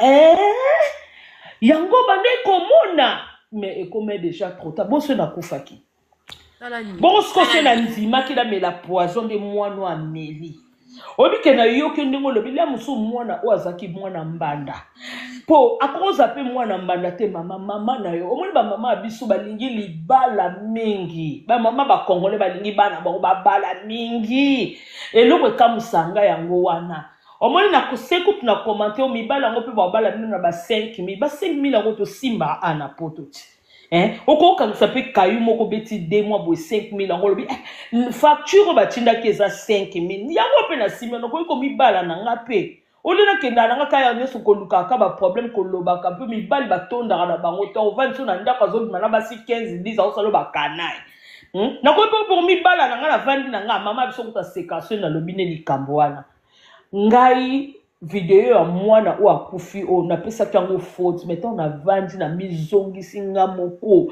B: yango bande komona mais ekome déjà trop tard bon se na kufaki bon ce que c'est na nzima ki da me la poison de moino ameli obi ke na yo ke ndingo lobi la musu mwana o azaki mwana mbanda po akoza pe mwana mbanda te mama na yo omoni ba mama biso balingi libala mingi ba mama ba kongole balingi bana ba bala mingi eloko kamusanga yango wana omoni na koseku tuna commenter o mibala ngo pe ba bala mino na ba 5000 ba 5000 yango to simba ana poto ti oko kanisa pe kayu moko beti 2 mois bo 5000 yango lobi facture ba tinda keza 5000 yango pe na simba no ko mibala na nga pe olina ke na nga kaya nyeso ko luka ka ba problème ko loba ka pe mibali ba tonda na bango to ova nso na ndako azobi mana ba si 15 10 aso lo ba kanai na ko pe pour mibala na nga na vandi na nga mama biso ko ta séquence na lobine likambo wana ngai video ya mwana o akufi o na pesa kango faute mettons na vandi na mizongi singa moko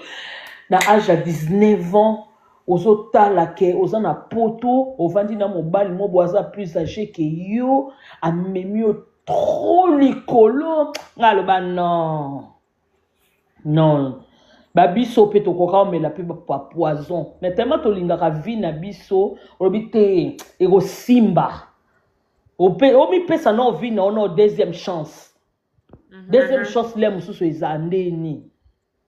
B: na âge à 19 ans ozo tala ke oza na poto ovandi na mobali mo boaza plus âgé que yo amemi trop likolo ngalo ba non ba biso pe to koka omela pe ba poison mais tellement to lingaka vie na biso obi te ego simba omi pesa no vie na ono deuxième chance deuxième chance le mususu ezandeni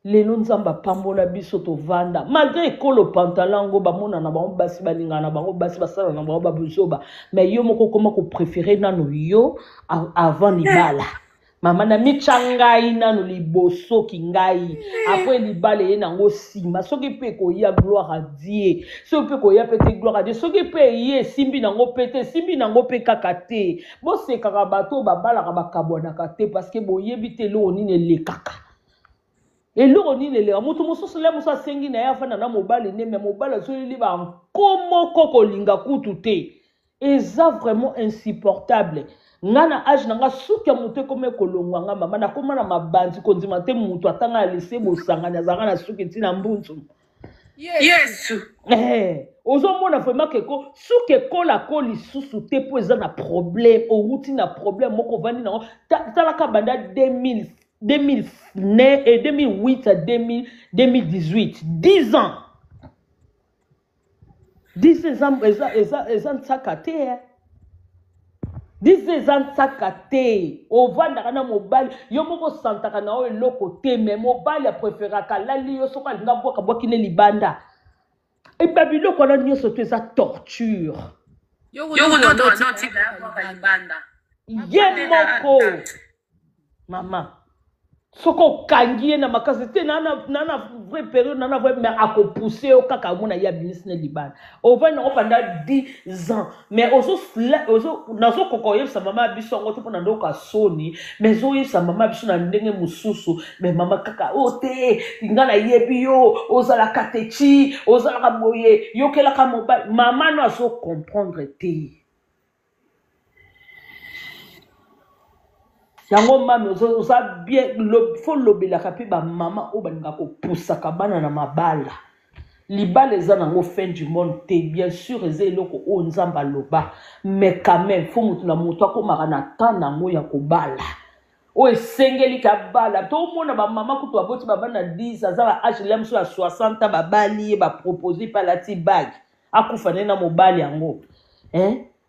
B: lelo nzamba pambola biso to vanda malgré ekolo pantalon ba mona na bango basi balinga na bango basi basala na bango babuzoba mais yo moko koma ko préférer nano yo avant libala mama na michangai nano liboso kingai après libala ye nango sima soki pe ko ya gloire à Dieu soki pe ko ya pete gloire à Dieu soki pe ye simbi nango pete simbi nango pe kakate bo se kaka bato babala ka bakabona kate parce que bo yebite lo onine le kaka Et l'eau ni les lèvres. Moutou moussou se lève moussa sengi na ya fana na mobile ne mais mobile so li ba komo koko linga kutute. Et ça vraiment insupportable. Ngana âge nanga soukia mouté comme kolongwa nga mama na koma na mabandi kondima te moutou atanga laisser bosanga na zanga na souki tina mbuntu.
A: Yes.
B: Ozo mona vraiment que souke kola koli susu te po eza na problème o wuti na problème moko vandi na talaka banda 2008 à 2018 10 ans 10 ans eza sakate 10 ans sakate o vanda na mobile yo moko santaka na o eloko te mais mobile a préféré kalali yo soka linga boka bokine libanda et babilo kola nyoso te za torture
A: Yo non
B: Yemoko Maman Soko kangie na makasi te nana vraie période nana vraie mais ako pousser au kaka mona ya business na libana. On va na pendant 10 ans mais oso nazo kokoye sa mama biso ngo te pona ndoka soni mais zo sa mama biso na ndenge mususu mais mama kaka ote ngala yebi yo ozala katechi ozala kaboye yo kela ka mobile mama no aso comprendre te. Yango mami oza bien faut lobela kapi ba mama o baninga ko poussa kabana na mabala libala eza nango fin du monde te bien sûr eza eloko o nzamba loba mais quand même faut mutu na mutu akomaka na temps nango ya kobala o esengeli ka bala to mona ba mama kutu aboti babana 10 azala âge la mso ya 60 babali ba proposer pa lati bag akufa na mobali yango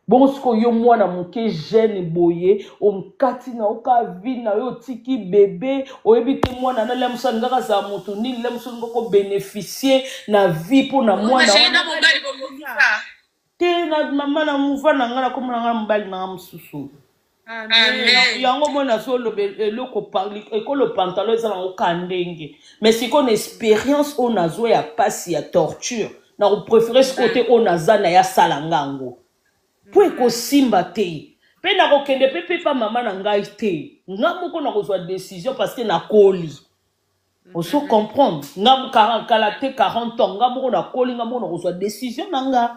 B: bon siko yo mwana muke jeune boye omkati na oka vie na yo tiki bébé oyebite mwana na lemso ngaka za mutu ni lemso ngoko bénéficier na vie pour na mwana te na mama na mufa na ngana ko mwana mbali na msusu amen yango mona so eloko parli ekolo pantalon za ngo kandenge mais siko na expérience on azo ya pasi ya torture na ko préférer ce côté on azana ya salangango pour ko simba te pe na ko kende pe pa mama na ngai te ngamo ko na ko soit décision parce que na koli on se comprendre ngamo 40 ans ngamo ko na koli ngamo na ko soit décision nanga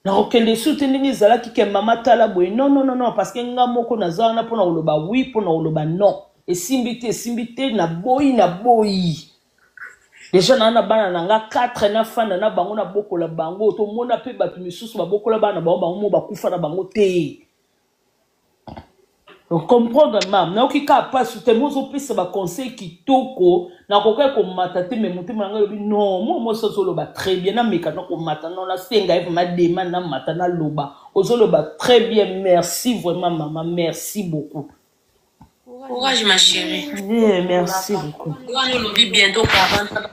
B: na ko kende soutenir zala ki ke mama tala boy non parce que ngamo ko na zana pona oloba oui pona oloba non et simbité na boy les gens na bana nanga 4 na fana na bango na bokola bango to mona pe batu misusu ba bokola bana bango mo ba kufa na bango te. On comprendre mam na okika pas soutenir mozo pesa ba conseil kitoko na koka ko matate mais mutima nanga lobi non mo so loba très bien na mekano ko mata non la senga e ma demande na mata na loba ozoloba très bien merci vraiment maman merci beaucoup.
A: Courage ma chérie.
B: Merci beaucoup.
A: On nous dit bientôt 40 ans.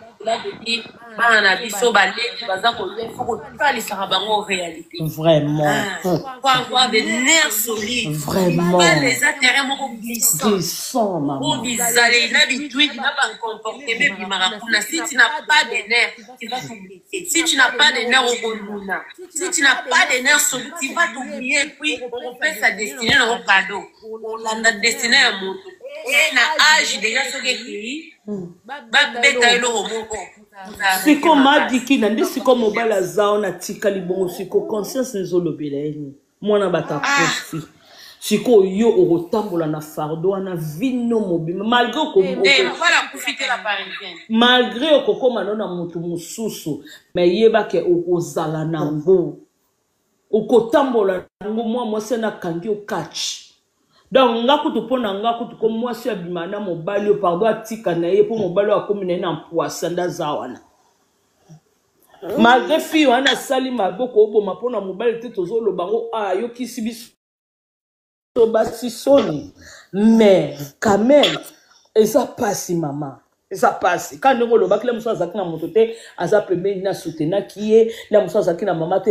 B: Vraiment.
A: Pour avoir des nerfs solides.
B: Vraiment.
A: Les intérêts glissants.
B: Maman.
A: Si tu n'as pas de nerfs, tu vas t'oublier. Si tu n'as pas de nerfs au Boluna, si tu n'as pas de nerfs solides, tu vas t'oublier. Puis on fait sa destinée dans le cadeau. On l'a destiné à mon tour. Et na âge déjà ce qui
B: siko madiki na ndi siko mobala zao na tika libongo siko conscience nzolobela eni mwana bata kofi siko yo okotambola na fardo na vino mobile malgré ko
A: voilà profiter la parisienne
B: malgré okokoma na mutu mususu mais yeba ke okozala nango okotambola nango mwa sena kangi okachi. Donc, ngakutu pona ngakutu ko mwasi abimana mobali pardon atika na ye po mobali akomina na mpoisa ndazawana. Malgré fi wana sali maboko oboma pona mobali te tozolo bango yo kisibiso basi soni. Mais quand même eza pasi maman. Eza pasi. Quand ngo lo bakile muso azaki na moto te aza pembe na soutenir kiye la muso azaki na mama te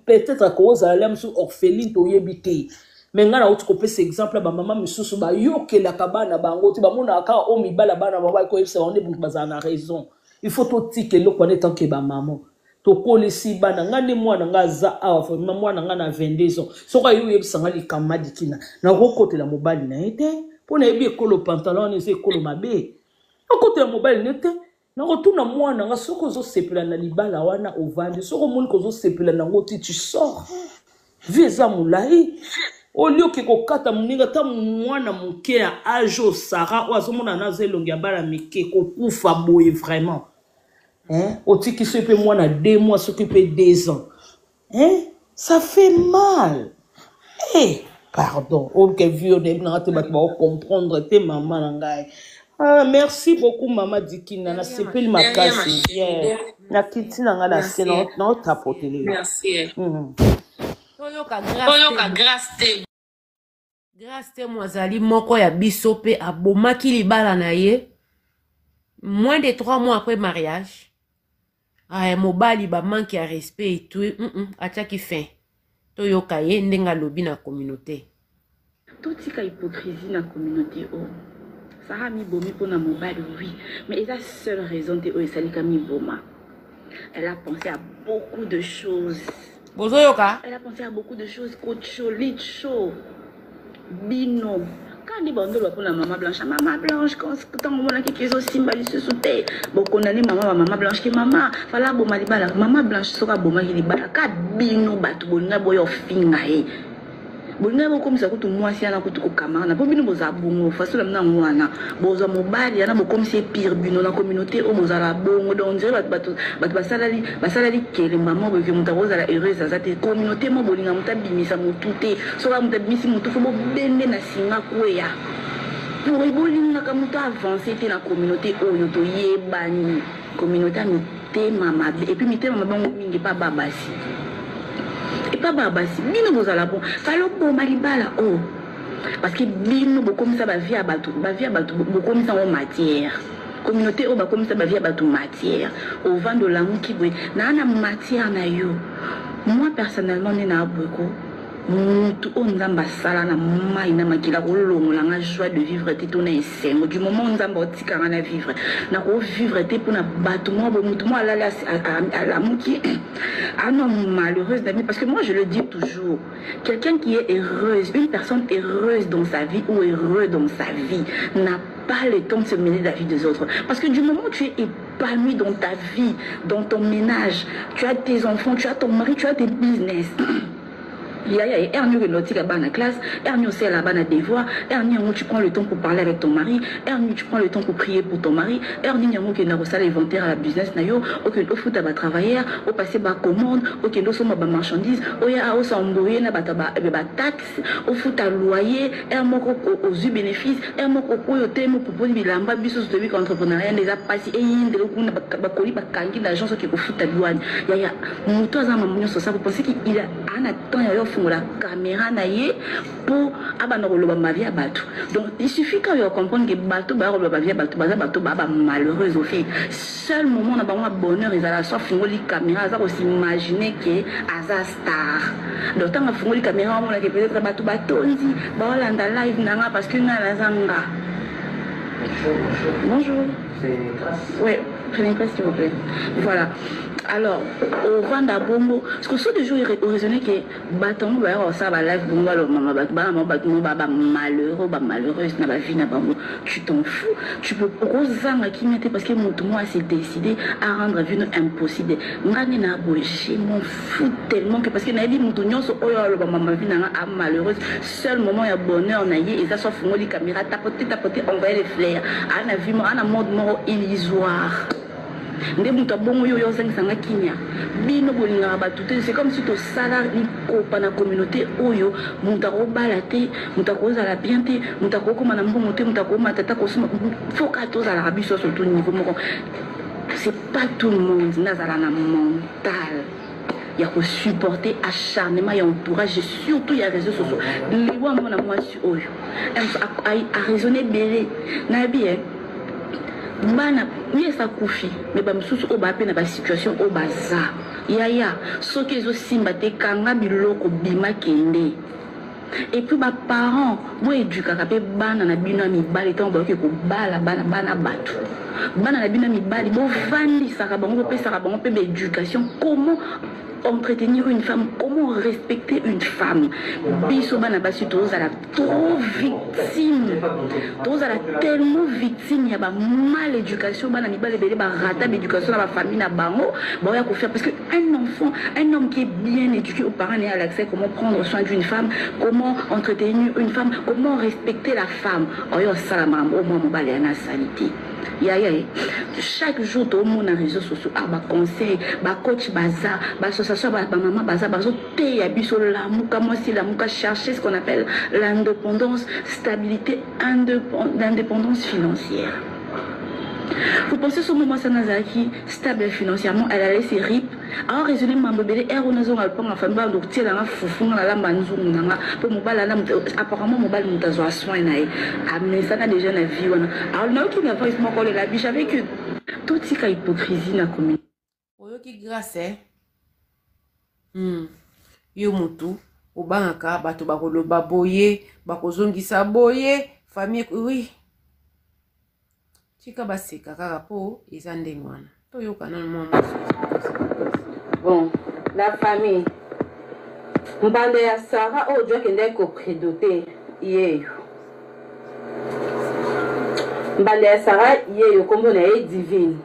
B: peut-être ko ozala muso orpheline to yebite. Mais ngana utukope ce exemple ba mama misusu ba yokela kabana bango ti ba mona aka o mibala bana baba ko yebisa on est bazana raison il faut to tike lo kone tant que ba maman to kolisi bana ngane mwana ngaza afa mwana ngana 22 ans soka yo yebisa ngali kamadikina na kokotela mobali na ete pona yebi ekolo pantalon ese ekolo mabe Akote ya mobile nete. Na retourne moi na soko zo sepela na libala wana ovandi. Soko moni ko zo sepela na ngoti tu sors. Vieza mulai. Olio ke kokata muninga ta mwana muke ya ajo Sarah o azomona na zelongi ya bala mike ko kufa boye vraiment. Hein? Otiki se pe mwana 2 mois s'occuper 2 ans. Hein? Ça fait mal. Eh, pardon. Oh, que vieux on te comprendre tes maman nangai. Ah, merci beaucoup maman Dikina na sepeli makasi. Yeah. Na kiti nanga na sena na tapoter.
C: Merci.
A: Toyoka grâce te. Grâce te mwazali moko ya biso pe abomaki libala na ye. Moins de 3 mois après mariage. Ah, mobali ba manque ya respect et tout. Ataki fin. Toyoka ye ndenga lobi na communauté.
C: Totika hypocrisie na communauté oh. Sarah mi bomi pour na mobali oui, mais la seule raison de oh salika mi boma. Elle a pensé à beaucoup de choses.
A: Bozoyoka?
C: Elle a pensé à beaucoup de choses, coach chaud, lit chaud. Bino. Quand on dit pour la maman blanche, quand on a quelque chose symbole se sauter. Bon, on a maman blanche qui maman, fala bo malibala, maman blanche sera bo malibala, ka bino batu bona boyo fingae. Bonga bo comme ça ko moi si ana ko to kamana, po bino boza bongo, faso na mwana, boza mobali ana bo comme c'est pire bino na communauté o boza la bongo donc dire batu basalali kele maman bo ke mutaroza la heureuse azate communauté mo bolinga mutabimisa mutute, so ka mutabimisi mutu fo bo bende na singa kweya. Pour bolinga ka muta avancer te na communauté o yo to yebani, communauté mi te mama et puis mi te mama bongo mingi pa babasi. Et pas babasi, bino bozala bon, falo bon malibala oh. Parce que bino bo comme ça ba vie à batou, bo comme ça en matière. Communauté oh ba comme ça ba vie à batou matière. Au vent de l'amour qui boit, na matière na yo. Moi personnellement né na abweko. Mutu onzamba sala na mai na makila kolongola nga joie de vivre te tona esengo du moment onzamba otikanga na vivre na ko vivre te pona bato mo bo mutu mo ala la muki ah non malheureuse d'amis parce que moi je le dis toujours quelqu'un qui est heureuse une personne heureuse dans sa vie ou heureux dans sa vie n'a pas le temps de se mêler de la vie des autres parce que du moment où tu es épanoui dans ta vie dans ton ménage tu as tes enfants tu as ton mari tu as tes business. Il y a Ernie qui est dans la classe, Ernie aussi à la bas devoir, Ernie tu prends le temps pour parler avec ton mari, Ernie tu prends le temps pour prier pour ton mari, Ernie qui est dans l'inventaire à la business nayo, auquel au foot à travailler, au passer bas commande, auquel au sommet bas marchandise, au ya au s'embrouiller na bataba taxe, au foot à loyer, Ernie aux yeux bénéfices, Ernie au thème pour poser bilamba bisos de vie entrepreneuriat des appareils et il de l'eau ba coli ba kangi l'agence qui au foot à douane, ya muto za mamunyo ça vous pensez qu'il a un temps la caméra naie pour abanoroloba ma vie à bateau. Donc il suffit quand il comprendre que bateau ba ma vie à bateau ba malheureuse au fait. Seul moment on a pas bonheur ils alla soit fingoli caméra ça aussi imaginer que aza star. Donc tant que fingoli caméra on a que peut-être bateau batonzi ba olanda live nanga parce que na zanga. Bonjour. C'est grâce. Oui, prenez place s'il vous plaît. Voilà. Alors, au Rwanda Bongo, parce que ce jour il raisonnait que bâton va ça va live bongo le maman bâton malheureux malheureuse na vie na bango tu t'en fous tu peux rozanga qui mettait parce que mon moi s'est décidé à rendre vie impossible ngani na boye je m'en fous tellement que parce que na dit mon nyonso oyo le maman vie na malheureuse seul moment il y a bonheur na yé et ça soit fongoli caméra tapoter envoyer les fleurs ana vie mo ana mode mort illusoire. C'est comme si tu salarié dans la communauté oyo mutako balate mutako za la bienté mutako ko mana mbomote mutako matata ko faut ka to za la biso surtout niveau moko c'est pas tout le monde nazala na mental il y a que supporter acharnement et entourage et surtout il y a réseaux sociaux les wa mona moi oyo a raisonner belé na bien bana oui ça koufi mais ba msusu o ba pe na ba situation o baza yaya soki ezo simba te kanga biloko bima kende et puis ba parents bo éduquer pe bana na bino mibali tant ba ke ko bala bana batu bana na bino mibali bo vandi saka bango pe saka bango pe éducation comment entretenir une femme, comment respecter une femme. Biso bana basi tous à la trop victime. Tous à la tellement victime, il y a ba mal éducation, bana mibale belé ba rata d'éducation dans la famille na bango, ba ya ko faire parce que un enfant, un homme qui est bien éduqué aux parents a l'accès comment prendre soin d'une femme, comment entretenir une femme, comment respecter la femme. Oyo salama au moins mobale na salité. Chaque jour, tout le monde a réseaux sociaux, conseil, coach, association, maman, la chercher ce qu'on appelle l'indépendance, stabilité, l'indépendance financière. Vous pensez ce moment Sanazaki stable financièrement, elle a laissé RIP. Alors raisonner ma bébé, on a besoin de famille donc tiens la foufou dans la manzou nanga pour mobile apparemment mobile mutazo soin nae. Mais ça n'a déjà la vie alors là qui n'a pas moi coller la biche avec tout tika hypocrisie na communauté.
A: Oyo ki grâce yo mutu obangaka bato bakoloba boye bakozongisa boye famille oui. Tika baseka kaka po eza ndenge wana toyoka na mwa
D: bon la famille mbande ya Sarah ojo kende ko prédoter yeyo mbande ya Sarah yeyo kombo na ye divine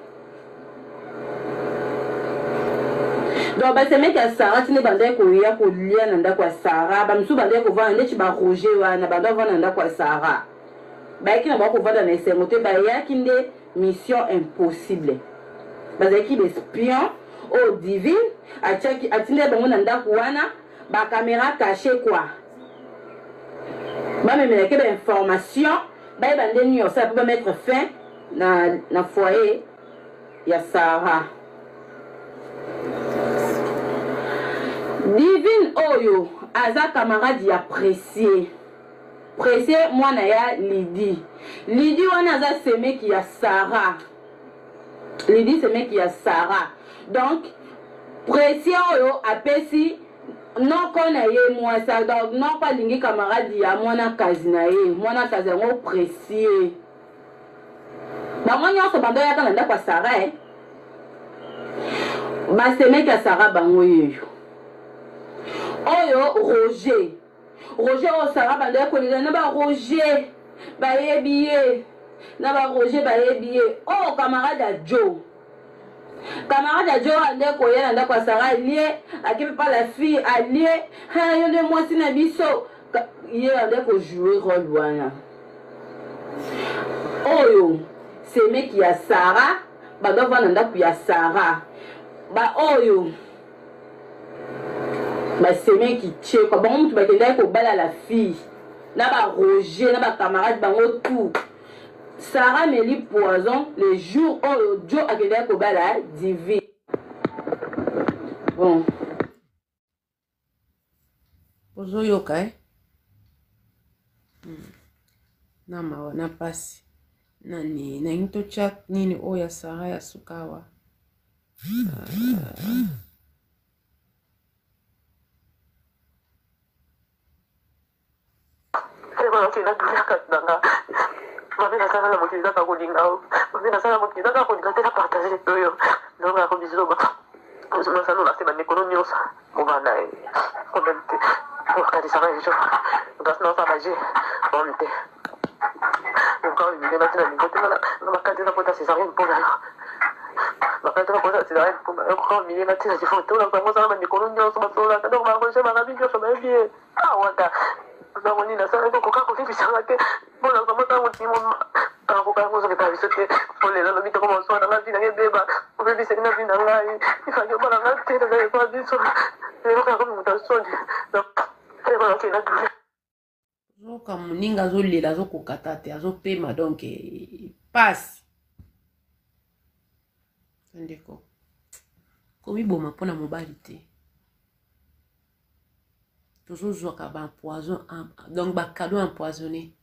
D: donc ba semeke ya Sarah tine bande ko ya ko lia na ndako ya Sarah ba msu bande ko vana ndeti ba Roger wana bande vana na ndako ya Sarah qui n'a pas pu voir dans les sémotés, il y a une mission impossible. Parce qu'il est espion, au divin, à tirer bon nanda kouana, ba caméra cachée quoi. Ba me mettre des informations, ba y bande nuit, ça peut mettre fin na foyer. Il y a Sarah. Divine Oyo, Aza camarade y apprécié. Pressé moi na ya Lydie. Lydie wana za seme qui a Sarah. Lydie seme qui a Sarah. Donc pressé oyo apesi non kona ye moi ça donc non pas lingi camarade ya mwana kazi na ye. Mwana kazi ngo pressé. Ba mwana so bando ya kana ndako Sarah eh. Ba seme qui a Sarah bango yeyo. Oyo Roger. Roger au Sarah bande ko na ba Roger ba yebiye na ba Roger ba yebiye oh camarade Joe ande ko yana nda kwa Sarah lié akipe pas la fille allié ha yo de moi sina biso ye ande ko jouer rôle wana oyo c'est mec qui a Sarah ba do vana nda ku ya Sarah ba oyo bah c'est bien qui tient quoi bon tu vas quelqu'un qui balle à la fille là bas Roger là bas camarade bango tout Sarah me lit poison les jours où Joe a quelqu'un qui balle à divin bon
A: pozo yoka na mawa na pasi nani na into chat nini oya Sarah ya sukawa
E: qui n'a plus qu'à t'danga. Ma vie n'a pas la moitié d'un carolinga. Ma vie n'a pas la moitié d'un carolinga. T'es la partager les deux. Donc la commission va. Nous sommes là, c'est ma économie. On va là. On va le. On va regarder ça va les jours. On va se lancer à manger. On va le. Donc quand il est maintenant, il est là. On va regarder la pote à césarienne pour là. On va regarder la pote à césarienne pour là. Quand il est maintenant, il faut tout là. Comment ça va ma économie? On va se là. Donc on va rechercher ma vie. Je vais bien. Ah ouais. On est là, ça va être coca coffee puis ça va être bon là comment ça on dit mon ah coca coffee ça va être ça on est là le mito comment ça dans la vie n'a beba on veut bien c'est une vie dans la il faut que voilà là tête là pas dit ça les coca comme mutation donc c'est voilà qui là
A: zo comme ninga zo lela zo kokata te azo pema donc passe ndeko komi boma pona mobali te toujours un poison donc un cadeau empoisonné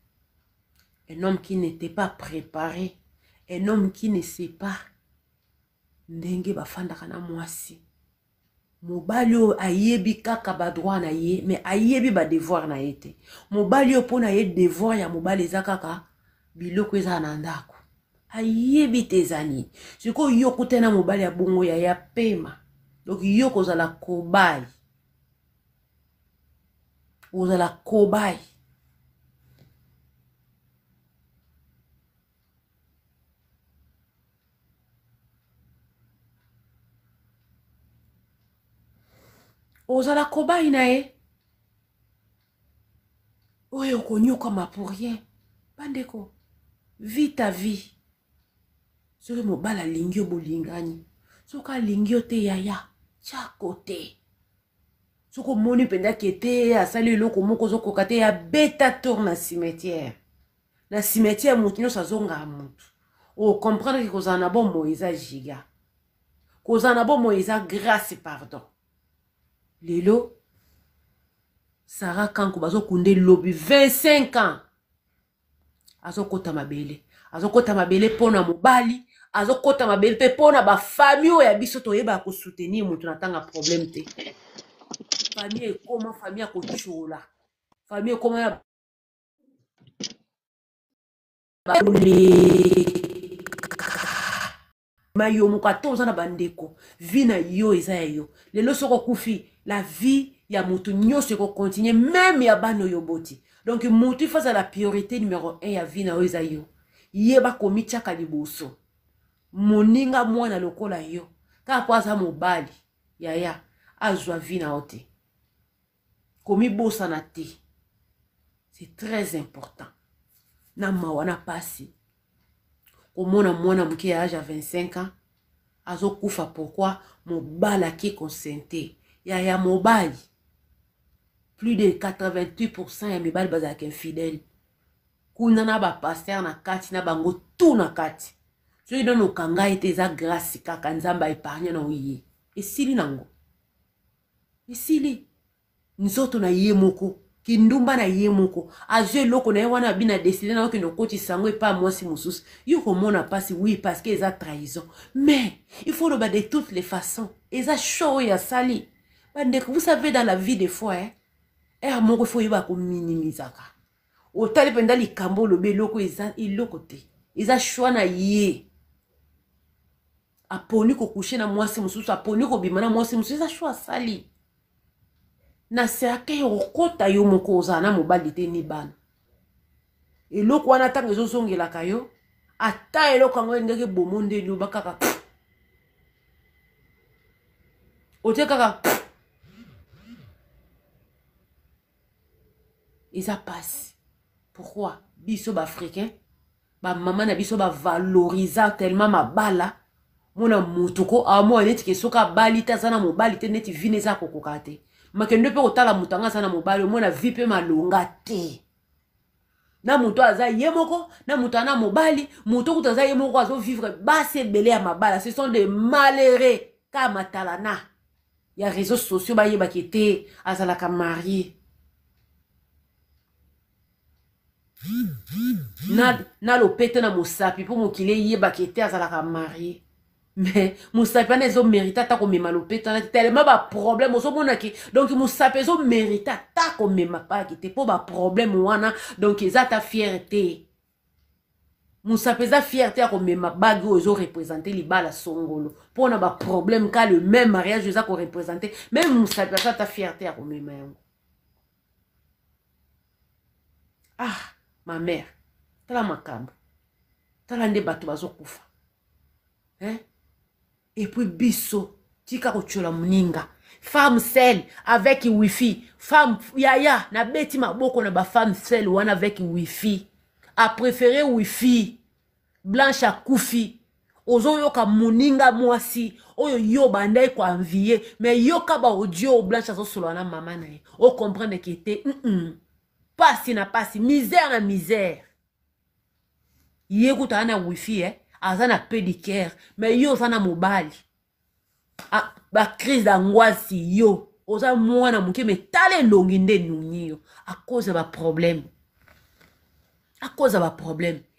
A: un homme qui n'était pas préparé un homme qui ne sait pas ndenge bafandaka na mwasi mobali o ayebi kaka ba droit na ye mais ayebi ba devoir na ye te mobali o pona ye devoir ya mobali eza kaka biloko eza na ndako ayebi te ezani siko yo kutena mobali ya bongo ya pema Donc yo kozala cobaye. Ozala cobaye. Ozala cobaye na ye. Oyo konyoka ma pour rien. Bandeko, vis ta vie. Soki mobala lingi yo bolingani. Soka lingi yo te yaya. Tia kote. Soko moni penda kete asali eloko moko zokoka te ya beta tour na cimetière. Na cimetière mutu nyonso azonga mutu. O comprendre que kozala na bon Moïse giga. Kozala na bon Moïse grâce pardon. Lelo Sarah Kanko bazo kunde lobi 25 ans. Azo kota mabele. Azo kota mabele pona mobali. Azo kota mabele pe pona ba famille ya biso to yeba ko soutenir mutu na tanga problème te. Famille comment famille ko chola. Famille comment ya mayo mukato za na bandeko. Vie na yo eza ya yo. Lelo soko kufi la vie ya mutu nyonso ko continuer même ya bano yo boti. Donc mutu face à la priorité numéro 1 ya vie na yo eza yo. Yeba komi chaka liboso. Moninga mwana lokola yo. Ka kwaza mobali yaya azwa vie na ote. Komi bosa na te. C'est très important. Na mawana pasi. Komona mwana mke ya âge à 25 ans. Azo kufa pourquoi mobala ki consenté. Ya mobali. Plus de 88% ya mibali bazaki infidèle. Kuna na ba pasteur na kati na bango tout na kati. So yi dono kanga ete za grâce kaka nzamba épargne na oye. Esili nango. Esili. Nzoto na ye moko. Kindumba na ye moko. Azue loko na ye wana bina décidé na okino koti sango et pas moi si moussous. Yo komona pasi oui parce que eza trahison. Mais il faut le battre de toutes les façons. Eza show ya sali. Vous savez dans la vie des fois moko faut yeba ko minimisaka. Otali penda likambo lobe loko eza iloko te. Eza choix na ye. Aponi ko coucher na moi si moussous, aponi ko bimana moi si moussous, eza choix sali. Na serake yo kota yo moko ozana mobali te ni bana. Eloko wana tanga ezozongela kayo, ata eloko ngo ndenge bomonde luba kaka. Ote kaka. Eza passe. Pourquoi? Biso ba africain, ba maman na biso ba valoriser tellement ma bala. Mona mutuko amo neti ke soka bali ta sana mobali te neti vineza kokokate. Makende pe otala mutanga sana mobali mona vipe malonga te. Na muto aza yemoko, na muto ana mobali, muto kutaza yemoko azo vivre basse belé à mabala. Ce sont des malheureux kama talana. Ya réseaux sociaux ba yeba kete azala ka marié. Na lopete na mosapi pour mokile yeba kete azala ka marié. Mais Moussapi ne zo mérita ta comme malopé tellement ba problème oso monaki donc Moussapi zo mérita ta comme ma pas qui te pour ba problème wana donc eza ta fierté Moussapi za fierté comme ma bague oso représenter li bala songolo pour na ba problème ka le même mariage eza ko représenter même Moussapi za ta fierté comme ma ah ma mère tala makambo tala nde bato bazo kufa hein. Et puis biso, tika kochola muninga. Femme seule avec wifi. Femme yaya na beti maboko na ba femme seule wana avec wifi. A préféré wifi. Blanche a koufi. Ozo yoka muninga mwasi. Oyo yo bandai kwa envier. Mais yoka ba audio blanche azo solo na mama na ye. O comprendre que te pasi na pasi. Misère na misère. Yekuta ana wifi azana pédicure mais yo sana mobali ah ba crise d'angoisse yo oza mwana muke me tale longi nde nuni yo à cause de ba problème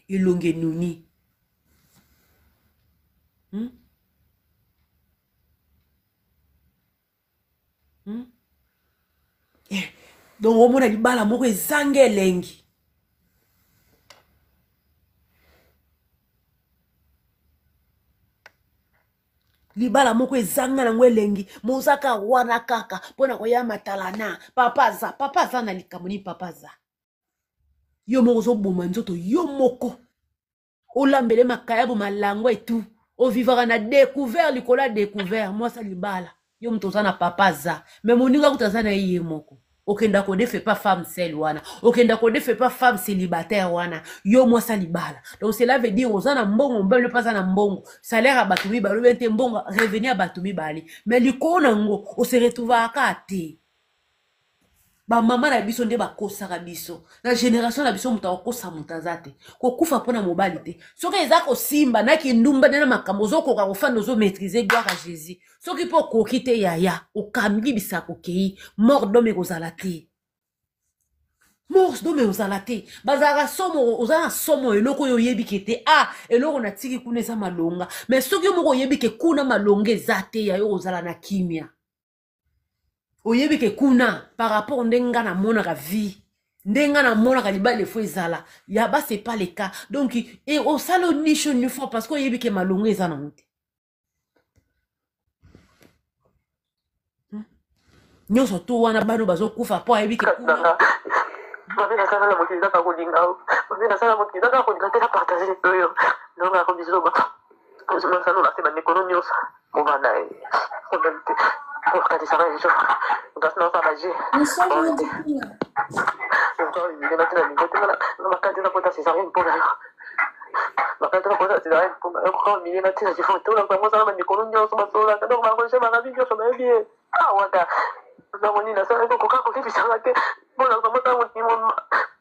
A: et longi nuni donc au mona libala moko ezange lengi. libala moko ezanga nango elengi mozaka wana kaka mpona koya matalana papa aza na likambo nini papa aza yo moko ozoboma nzoto yo moko olambele makayabo malango etu ovivaka na découvert likolo ya découvert mwasa libala yo moto oza na papa aza me moninga kuta aza na ye moko okenda kodefe pas femme seule wana okenda kodefe pas femme célibataire wana yo mwasa libala donc cela veut dire oza na mbongo mbele pas na mbongo salaire ya bato mibale obente mbongo revenu ya bato mibale mais likolo nango ose retrouvaka te bamama na biso nde bakosaka biso na génération na biso moto akokosa moto aza te kokufa mpona mobali te soki eza kosimba naki ndumba nde na makambo ozokoka kofanda ozomaîtrise gloire ya jésus soki mpo okoki te yaya okambi bisaka okei mort dome ekozala te mort dome ozala te bazalaka somo oza na somo eloko oyo oyebike te eloko natiki kuna eza malonga mais soki yo moko oyebike kuna malonga eza te yayo ozala na kimia oyebike kuna par rapport ndenga na monaka vie ndenga na monaka libala fo ezala yaba c'est pas le cas donc et au salon niche une fois parce que oyebike malongo eza na mote nyonso to wana bano bazokufa po ayebike kuna
E: Mami nasala na mokili kaka kolinga o. Mami nasala mokili kaka kolinga te na partager oyo. Donc ako bisoba. Ozuma sano na sema nekolo nyosa. Mobana e. Obante. Wakati sara hizo. Ngasna sala je. Encore une idée maintenant ni côté na makati na kota sisa pour là. Makati na kota sisa pour encore une idée maintenant je faut tout la comme ça na nekolo nyosa masola. Donc ma recherche ma vie je me bien. Waka. Zamoni na sala ko kako kibisanga te. Bona kama tangu timo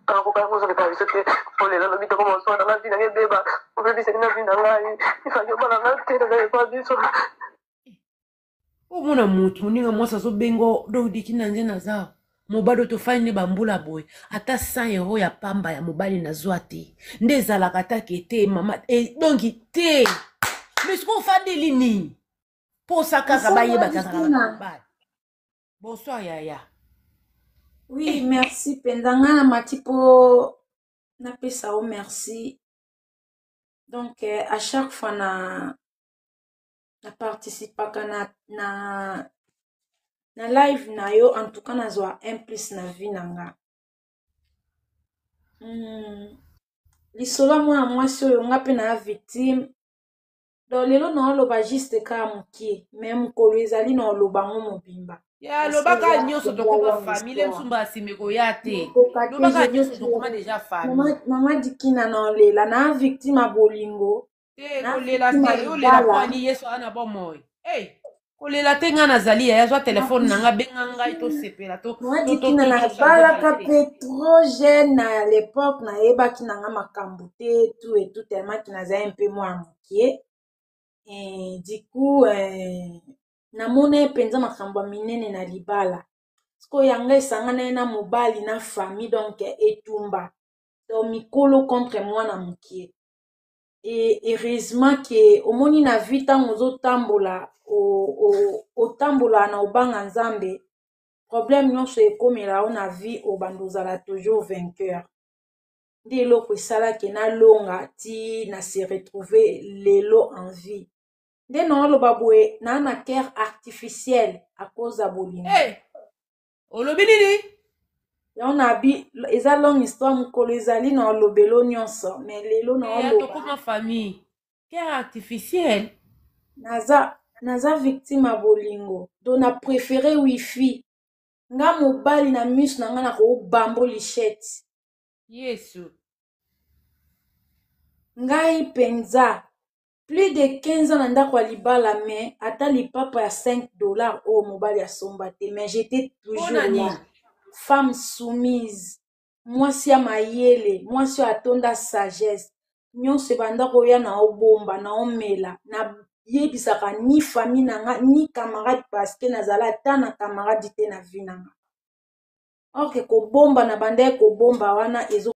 E: kako kako so ka biso te. Ole la bito ko so na vida ke beba. O bebi se na vida ngai. Ifanyo bana ngate na kwa biso.
A: Omona mutu moninga mwasa azobengo dodiki na nze na zao mobali tofani ne bambula boye ata 100 € ya pamba ya mobali nazwa te nde ezalaka take te mama donc te mais siko ofandeli nini mpo osakaka bayebaka kaka mobali. Bonsoir yaya.
F: Oui, merci pendanga na mati po na pesa o merci. Donc à chaque fois na participaka na live na yo en tout cas nazwa un plus na vie nanga. Lisolo mwana mwasi oyo nga pe na victime. Donc lelo na oloba juste ka mokie mais mokolo ezali na oloba ngo mobimba.
A: Ya lobaka nyonso tokoma famille nsumba asimeko ya te. Lobaka nyonso tokoma déjà famille.
F: Mama dikina na olela na victime abolingo.
A: Kolela te olela kwani yeso ana bomoy kolela te nga nazali ya zwa telefone nanga benga ngai to sepela to
F: dikina na balaka pe trop jeune à l'époque na yebaki nanga makambo te tout et tout tellement ki nazali un peu moins mokie et du coup namona penza makambo minene na libala sko yanga esangana na mobali na famille donc etumba donc mikolo contre moi na mokie. Et heureusement que au moni na vita ngozo tambola o tambola na obanga nzambe problème nyonso ekomela na vie o bandozala toujours vainqueur ndi eloko esala ke na longa ti na se retrouver lelo en vie nde na oloba boye na cœur artificiel à cause ya bolingo.
A: Olobi nini?
F: On a bi eza longue histoire mukolo ezali na olobelo nyonso mais lelo na oloba
A: tokoma famille cœur artificiel
F: naza victime ya bolingo donc na préféré wifi nga mobali na miso na nga na kobambo lichette
A: yesu
F: ngai penza plus de 15 ans na ndako ya libala mais ata lipapa ya $5 oyo mobali asomba te mais j'étais toujours là. Femme soumise, mwasi ya mayele, mwasi ya atonda sagesse, nyonso banda koya na obomba na omela, na yebisaka ni famille nanga, ni camarade parce que nazala ta na camarade te na vie nanga. Or que kobomba na banda ko bomba wana ezo